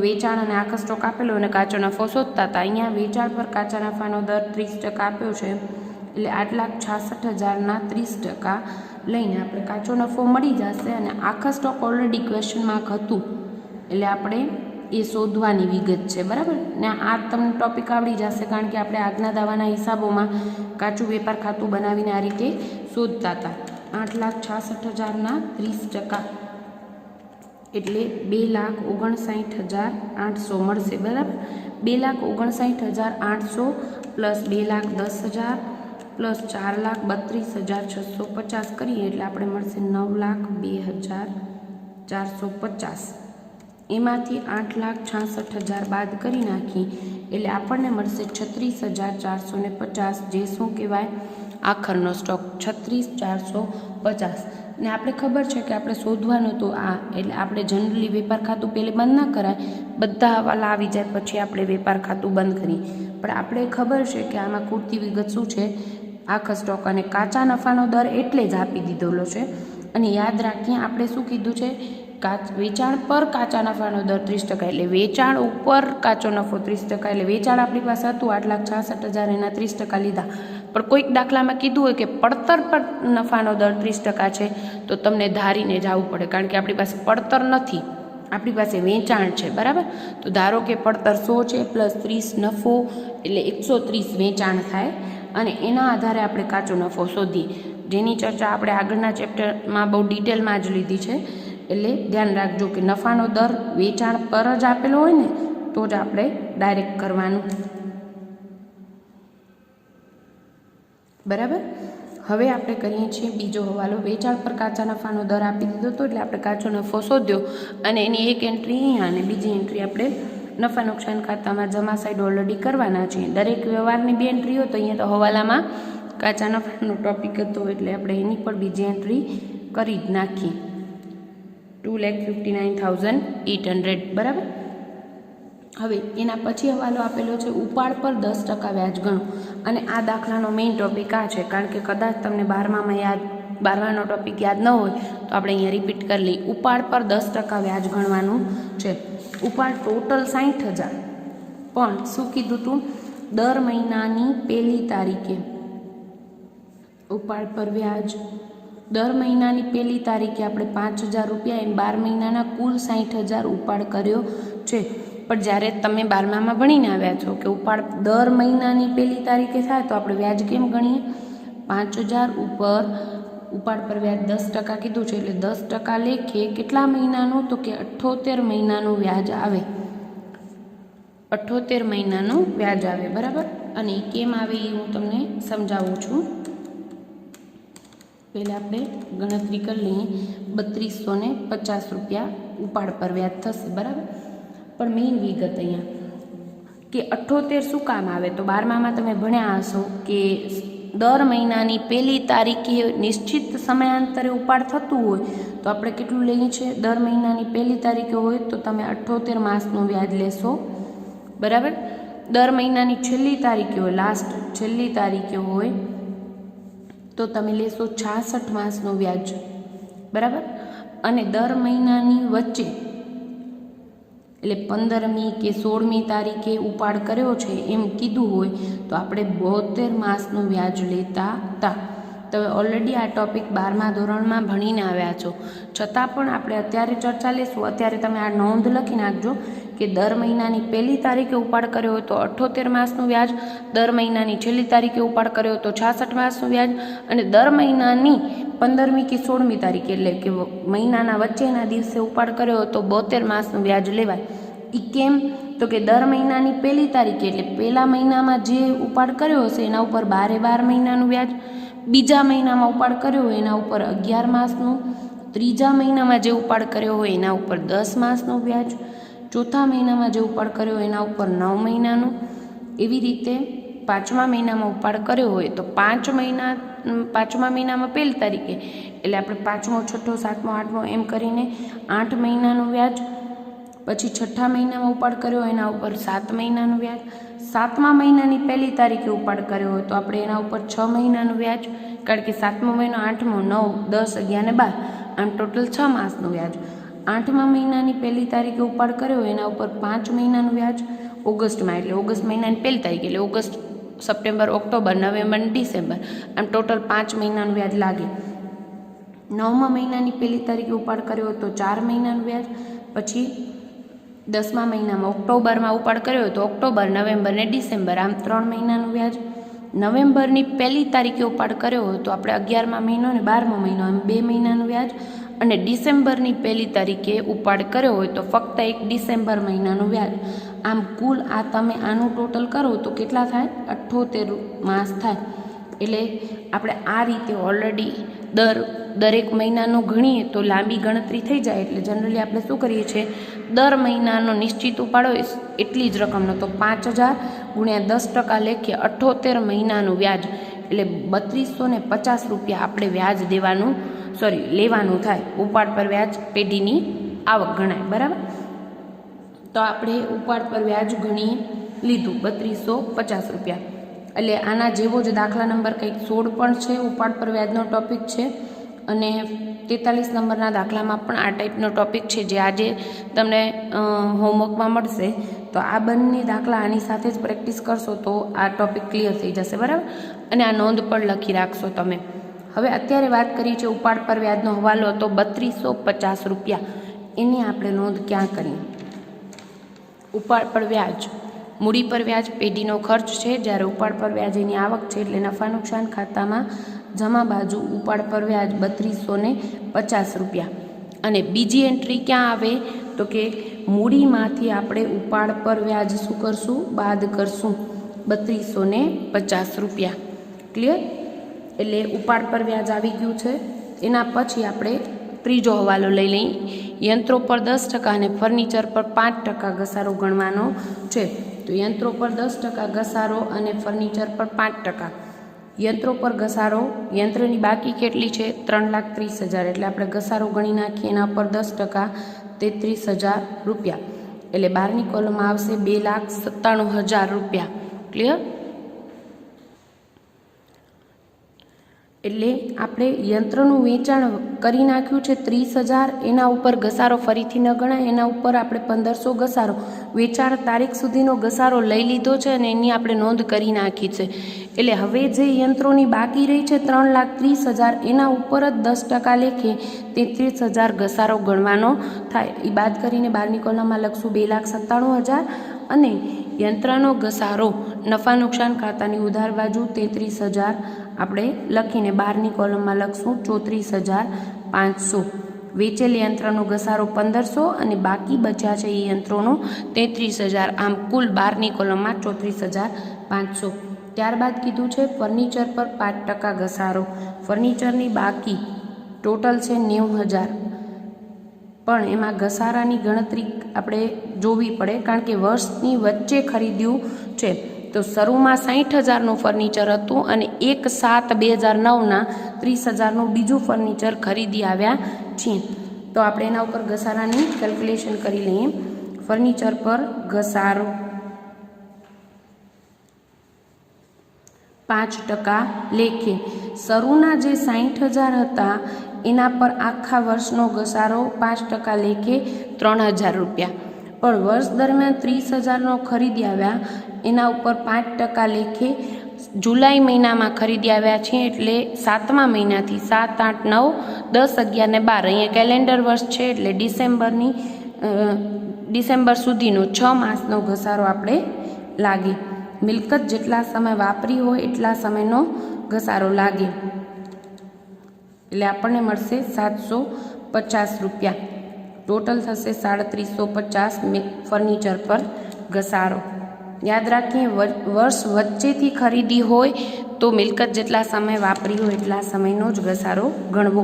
વેચાણ અને આખો સ્ટોક આપેલો અને કાચો નફો શોધતા હતા. અહીંયા વેચાણ પર કાચા નફાનો દર 30% આપ્યો છે એટલે 8,66,000ના 30% લઈને આપણે કાચો નફો મળી જશે. અને આખા સ્ટોક ઓલરેડી ક્વેશ્ચન માર્ક હતું એટલે આપણે એ શોધવાની વિગત છે. બરાબર ને? આ તમને ટોપિક આવડી જશે કારણ કે આપણે આજના દાવાના હિસાબોમાં કાચું વેપાર ખાતું બનાવીને આ રીતે શોધતા હતા. 8,66,000ના 30% એટલે 2,59,800 મળશે. બરાબર. 2,59,800 પ્લસ 2,10,000 પ્લસ 4,32,650 કરીએ એટલે આપણે મળશે 9,02,450. એમાંથી 8,66,000 બાદ કરી નાખી એટલે આપણને મળશે 36,450. જે શું કહેવાય? આખરનો સ્ટોક 36,450. ને આપણે ખબર છે કે આપણે શોધવાનું તો આ એટલે આપણે જનરલી વેપાર ખાતું પહેલે બંધ ના કરાય, બધા હવાલા આવી જાય પછી આપણે વેપાર ખાતું બંધ કરીએ. પણ આપણે ખબર છે કે આમાં ખૂટતી વિગત શું છે? આખા સ્ટોક અને કાચા નફાનો દર એટલે જ આપી દીધેલો છે. અને યાદ રાખીએ આપણે શું કીધું છે? વેચાણ પર કાચા નફાનો દર 30% એટલે વેચાણ ઉપર કાચો નફો 30%. એટલે વેચાણ આપણી પાસે હતું 8,66,000 એના 30% લીધા. પણ કોઈક દાખલામાં કીધું હોય કે પડતર પર નફાનો દર 30% છે તો તમને ધારીને જવું પડે કારણ કે આપણી પાસે પડતર નથી, આપણી પાસે વેચાણ છે. બરાબર. તો ધારો કે પડતર 100 છે પ્લસ 30 નફો એટલે 130 વેચાણ થાય અને એના આધારે આપણે કાચો નફો શોધીએ, જેની ચર્ચા આપણે આગળના ચેપ્ટરમાં બહુ ડિટેલમાં જ લીધી છે. એટલે ધ્યાન રાખજો કે નફાનો દર વેચાણ પર જ આપેલો હોય ને તો જ આપણે ડાયરેક્ટ કરવાનું. બરાબર. હવે આપણે કરીએ છીએ બીજો હવાલો. વેચાણ પર કાચા નફાનો દર આપી દીધો હતો, એટલે આપણે કાચો નફો શોધ્યો અને એની એક એન્ટ્રી અહીંયા અને બીજી એન્ટ્રી આપણે નફા નુકસાન ખાતામાં જમા સાઈડ ઓલરેડી કરવાના છીએ. દરેક વ્યવહારની 2 એન્ટ્રી હોય તો અહીંયા તો હવાલામાં કાચા નફાનો ટોપિક હતો એટલે આપણે એની પર બીજી એન્ટ્રી કરી જ નાખી. 2,59,800 બરાબર. હવે એના પછી હવાલો આપેલો છે ઉપાડ પર 10% વ્યાજ ગણો. અને આ દાખલાનો મેઇન ટોપિક આ છે, કારણ કે કદાચ તમને 12માનો ટોપિક યાદ ન હોય તો આપણે અહીંયા રિપીટ કરી લઈએ. ઉપાડ પર 10% વ્યાજ ગણવાનું છે. ઉપાડ ટોટલ 60,000, પણ શું કીધું હતું? દર મહિનાની 1લી તારીખે ઉપાડ પર વ્યાજ દર મહિનાની 1લી તારીખે આપણે 5,000 રૂપિયા એમ 12 મહિનાના કુલ 60,000 ઉપાડ કર્યો છે. પણ જ્યારે તમે 12મામાં ભણીને આવ્યા છો કે ઉપાડ દર મહિનાની 1લી તારીખે થાય તો આપણે વ્યાજ કેમ ગણીએ? 5,000 ઉપર ઉપાડ પર વ્યાજ 10% કીધું છે, એટલે 10% લેખે કેટલા મહિનાનું? તો કે 78 મહિનાનું વ્યાજ આવે. 78 મહિનાનું વ્યાજ આવે, બરાબર. અને કેમ આવે એ હું તમને સમજાવું છું. પહેલાં આપણે ગણતરી કરી લઈએ. 3250 રૂપિયા ઉપાડ પર વ્યાજ થશે, બરાબર. પણ મેઇન વિગત અહીંયા કે 78 શું કામ આવે? તો 12મામાં તમે ભણ્યા હશો કે દર મહિનાની 1લી તારીખે નિશ્ચિત સમયાંતરે ઉપાડ થતું હોય તો આપણે કેટલું લઈએ છીએ? દર મહિનાની 1લી તારીખે હોય તો તમે 78 માસનું વ્યાજ લેશો, બરાબર. દર મહિનાની છેલ્લી તારીખે હોય, લાસ્ટ છેલ્લી તારીખે હોય તો તમે લેશો 66 માસનું વ્યાજ, બરાબર. અને દર મહિનાની વચ્ચે એટલે 15મી કે 16મી તારીખે ઉપાડ કર્યો છે એમ કીધું હોય તો આપણે 72 માસનું વ્યાજ લેતા હતા. તમે ઓલરેડી આ ટોપિક 12મા ધોરણમાં ભણીને આવ્યા છો, છતાં પણ આપણે અત્યારે ચર્ચા લેશું. અત્યારે તમે આ નોંધ લખી નાખજો કે દર મહિનાની 1લી તારીખે ઉપાડ કર્યો હોય તો 78 માસનું વ્યાજ, દર મહિનાની છેલ્લી તારીખે ઉપાડ કર્યો તો 66 માસનું વ્યાજ, અને દર મહિનાની 15મી કે 16મી તારીખે એટલે કે મહિનાના વચ્ચેના દિવસે ઉપાડ કર્યો તો 72 માસનું વ્યાજ લેવાય. એ કેમ? તો કે દર મહિનાની 1લી તારીખે એટલે પહેલા મહિનામાં જે ઉપાડ કર્યો હશે એના ઉપર 12 મહિનાનું વ્યાજ, બીજા મહિનામાં ઉપાડ કર્યો હોય એના ઉપર 11 માસનું, ત્રીજા મહિનામાં જે ઉપાડ કર્યો હોય એના ઉપર 10 માસનું વ્યાજ, ચોથા મહિનામાં જે ઉપાડ કર્યો હોય એના ઉપર 9 મહિનાનું. એવી રીતે 5મા મહિનામાં ઉપાડ કર્યો હોય તો 5મા મહિનામાં 1લી તારીખે એટલે આપણે 5મો, 6ઠ્ઠો, 7મો, 8મો એમ કરીને 8 મહિનાનું વ્યાજ. પછી 6ઠ્ઠા મહિનામાં ઉપાડ કર્યો હોય એના ઉપર 7 મહિનાનું વ્યાજ. 7મા મહિનાની 1લી તારીખે ઉપાડ કર્યો હોય તો આપણે એના ઉપર 6 મહિનાનું વ્યાજ, કારણ કે 7મો મહિનો 8મો, 9, 10, 11 ને 12 આમ ટોટલ 6 માસનું વ્યાજ. 8મા મહિનાની 1લી તારીખે ઉપાડ કર્યો હોય એના ઉપર 5 મહિનાનું વ્યાજ. ઓગસ્ટમાં એટલે ઓગસ્ટ મહિનાની 1લી તારીખે એટલે August, September, October, November, December આમ ટોટલ 5 મહિનાનું વ્યાજ લાગે. 9મા મહિનાની 1લી તારીખે ઉપાડ કર્યો હોય તો 4 મહિનાનું વ્યાજ. પછી 10મા મહિનામાં ઓક્ટોબરમાં ઉપાડ કર્યો હોય તો ઓક્ટોબર, નવેમ્બર ને ડિસેમ્બર આમ 3 મહિનાનું વ્યાજ. નવેમ્બરની 1લી તારીખે ઉપાડ કર્યો હોય તો આપણે 11મા મહિનો ને 12મો મહિનો આમ 2 મહિનાનું વ્યાજ. અને ડિસેમ્બરની 1લી તારીખે ઉપાડ કર્યો હોય તો ફક્ત 1 ડિસેમ્બર મહિનાનું વ્યાજ. આમ કુલ આ તમે આનું ટોટલ કરો તો કેટલા થાય? 78 માસ થાય. એટલે આપણે આ રીતે ઓલરેડી દરેક મહિનાનો ગણીએ તો લાંબી ગણતરી થઈ જાય. એટલે જનરલી આપણે શું કરીએ છીએ? દર મહિનાનો નિશ્ચિત ઉપાડ હોય એટલી જ રકમનો તો 5,000 ગુણ્યા 10% લેખે 78 મહિનાનું વ્યાજ એટલે 3250 રૂપિયા આપણે વ્યાજ લેવાનું થાય. ઉપાડ પર વ્યાજ પેઢીની આવક ગણાય, બરાબર. તો આપણે ઉપાડ પર વ્યાજ ગણી લીધું 3250 રૂપિયા. એટલે આના જેવો જ દાખલા નંબર કંઈક 16 પણ છે, ઉપાડ પર વ્યાજનો ટોપિક છે. અને 43 નંબરના દાખલામાં પણ આ ટાઈપનો ટોપિક છે જે આજે તમને હોમવર્કમાં મળશે. તો આ બંને દાખલા આની સાથે જ પ્રેક્ટિસ કરશો તો આ ટોપિક ક્લિયર થઈ જશે, બરાબર. અને આ નોંધ પણ લખી રાખશો તમે. હવે અત્યારે વાત કરી છે ઉપાડ પર વ્યાજનો હવાલો હતો 3250 રૂપિયા. એની આપણે નોંધ ક્યાં કરી? ઉપાડ પર વ્યાજ મૂડી પર વ્યાજ પેઢીનો ખર્ચ છે, જ્યારે ઉપાડ પર વ્યાજ એની આવક છે. એટલે નફા નુકસાન ખાતામાં જમા બાજુ ઉપાડ પર વ્યાજ 3250 રૂપિયા. અને બીજી એન્ટ્રી ક્યાં આવે? તો કે મૂડીમાંથી આપણે ઉપાડ પર વ્યાજ શું કરશું? બાદ કરશું 3250 રૂપિયા. ક્લિયર? એટલે ઉપાડ પર વ્યાજ આવી ગયું છે। એના પછી આપણે ત્રીજો હવાલો લઈ લઈએ। યંત્રો પર 10% અને ફર્નિચર પર 5% ઘસારો ગણવાનો છે। તો યંત્રો પર 10% ઘસારો અને ફર્નિચર પર 5%। યંત્રો પર ઘસારો, યંત્રની બાકી કેટલી છે? 3,30,000, એટલે આપણે ઘસારો ગણી નાખીએ એના પર 10%, 33,000 રૂપિયા, એટલે બહારની કોલમમાં આવશે 2,97,000 રૂપિયા। ક્લિયર? એટલે આપણે યંત્રનું વેચાણ કરી નાખ્યું છે 30,000, એના ઉપર ઘસારો ફરીથી ન ગણાય, એના ઉપર આપણે 1,500 ઘસારો, વેચાણ તારીખ સુધીનો ઘસારો લઈ લીધો છે અને એની આપણે નોંધ કરી નાખી છે। એટલે હવે જે યંત્રોની બાકી રહી છે 3,30,000, એના ઉપર જ 10% લેખે 33,000 ઘસારો ગણવાનો થાય। એ બાદ કરીને બહારની કોલમમાં લખશું 2,97,000 અને યંત્રનો ઘસારો નફા નુકસાન ખાતાની ઉધાર બાજુ 33,000 આપણે લખીને બહારની કોલમમાં લખશું 34,500। વેચેલ યંત્રનો ઘસારો 1,500 અને બાકી બચ્યા છે એ યંત્રોનો 33,000, આમ કુલ બહારની કોલમમાં 34,500। ત્યારબાદ કીધું છે ફર્નિચર પર 5% ઘસારો। ફર્નિચરની બાકી ટોટલ છે 90,000, પણ એમાં ઘસારાની ગણતરી આપણે જોવી પડે, કારણ કે વર્ષની વચ્ચે ખરીદ્યું છે। તો શરૂમાં 60,000નું ફર્નિચર હતું અને 1/7/2009ના 30,000નું બીજું ફર્નિચર ખરીદી આવ્યા છીએ। તો આપણે એના ઉપર ઘસારાની કેલ્ક્યુલેશન કરી લઈએ। ફર્નિચર પર ઘસારો 5% લેખે, શરૂના જે 60,000 હતા એના પર આખા વર્ષનો ઘસારો 5% લેખે 3,000 રૂપિયા, પણ વર્ષ દરમિયાન 30,000નો ખરીદી આવ્યા એના ઉપર 5% લેખે જુલાઈ મહિનામાં ખરીદી આવ્યા છીએ, એટલે 7મા મહિનાથી 7, 8, 9, 10, 11 ને 12, અહીંયા કેલેન્ડર વર્ષ છે એટલે ડિસેમ્બર સુધીનો 6 માસનો ઘસારો આપણે લાગે। મિલકત જેટલા સમય વાપરી હોય એટલા સમયનો ઘસારો લાગે, એટલે આપણને મળશે 750 રૂપિયા। ટોટલ થશે 3,350 ફર્નિચર પર ઘસારો। યાદ રાખીએ, વર્ષ વચ્ચેથી ખરીદી હોય તો મિલકત જેટલા સમય વાપરી હોય એટલા સમયનો જ ઘસારો ગણવો।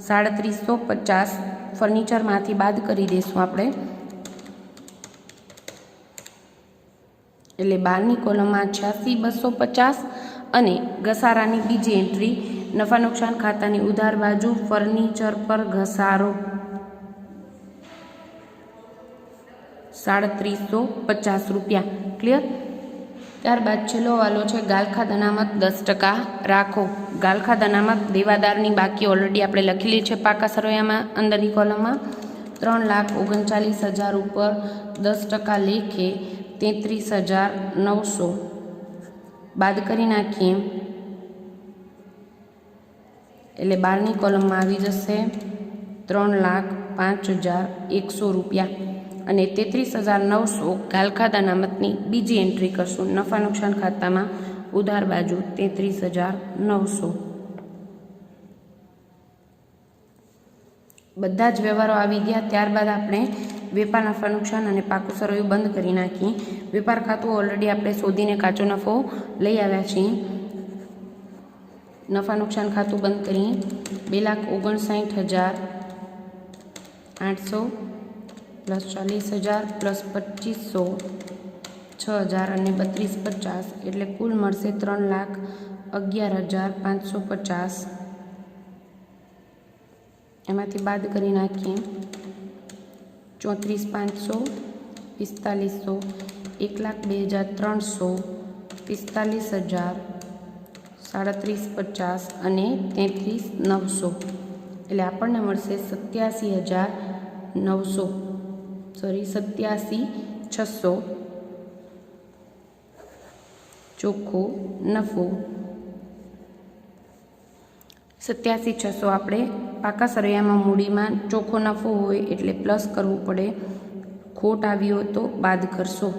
3,350 ફર્નિચરમાંથી બાદ કરી દઈશું આપણે, એટલે બહારની કોલમમાં 86,250 અને ઘસારાની બીજી એન્ટ્રી નફા નુકસાન ખાતાની ઉધાર બાજુ ફર્નિચર પર ઘસારો 3,350 રૂપિયા। ક્લિયર? ત્યારબાદ છેલ્લો વાલો છે ગાલખાદ અનામત 10% રાખો। ગાલખાદ અનામત દેવાદારની બાકી ઓલરેડી આપણે લખેલી છે પાકા સરવૈયામાં અંદરની કોલમમાં। 3,39,000 ઉપર 10% લેખે 33,900 બાદ કરી નાખીએ, એટલે બહારની કોલમમાં આવી જશે 3,05,100 રૂપિયા અને 33,900 ગાલખાદ અનામતની બીજી એન્ટ્રી કરશું નફા નુકસાન ખાતામાં ઉધાર બાજુ 33,900। બધા જ વ્યવહારો આવી ગયા। ત્યારબાદ આપણે વેપાર નફા નુકસાન અને પાકું સરવૈયું બંધ કરી નાખીએ। વેપાર ખાતું ઓલરેડી આપણે શોધીને કાચો નફો લઈ આવ્યા છીએ। નફા નુકસાન ખાતું બંધ કરીએ। 2,59,800 પ્લસ 40,000 પ્લસ 2,500 6,000 અને 32,50, એટલે કુલ મળશે 3,11,550। એમાંથી બાદ કરી નાખીએ 34,500, 45,000, 1,02,300, 45,000, 37,50 અને 33,900, એટલે આપણને મળશે 87,600 ચોખ્ખો નફો। 87,600 આપણે પાકા સરવૈયામાં મૂડીમાં ચોખ્ખો નફો હોય એટલે પ્લસ કરવું પડે, ખોટ આવી હોય તો બાદ કરશો।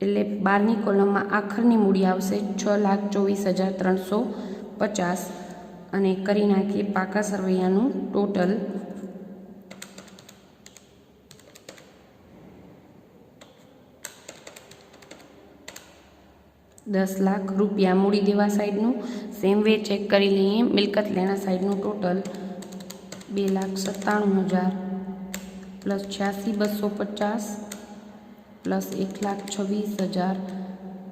એટલે બારની કોલમમાં આખરની મૂડી આવશે 6,24,350 અને કરી નાખીએ પાકા સરવૈયાનું ટોટલ 10 લાખ રૂપિયા મૂડી દેવા સાઈડનું સેમ વે ચેક કરી લઈએ. મિલકત લેણા સાઈડનું total 2,97,000 plus 86,250 plus 1,26,000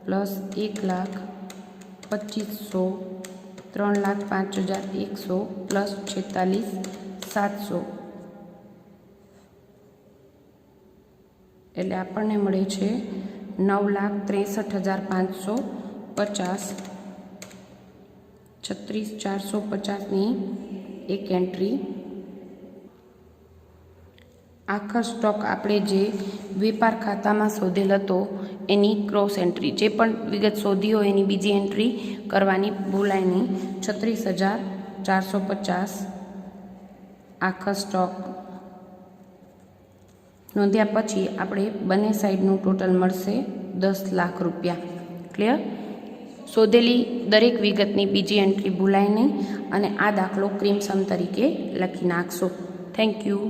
plus 1,25,000 3,05,100 plus 46,700 એટલે આપણને મળે છે 9,63,550 36,450ની એક એન્ટ્રી. આખા સ્ટોક આપણે જે વેપાર ખાતામાં શોધેલ હતો એની ક્રોસ એન્ટ્રી, જે પણ વિગત શોધી હોય એની બીજી એન્ટ્રી કરવાની ભૂલાય નહીં. 36,450 આખા સ્ટોક નોંધ્યા પછી આપણે બંને સાઈડનું ટોટલ મળશે 10 લાખ રૂપિયા. ક્લિયર? શોધેલી દરેક વિગતની બીજી એન્ટ્રી ભૂલાય નહીં અને આ દાખલો ક્રીમ સમ તરીકે લખી નાખશો. Thank you.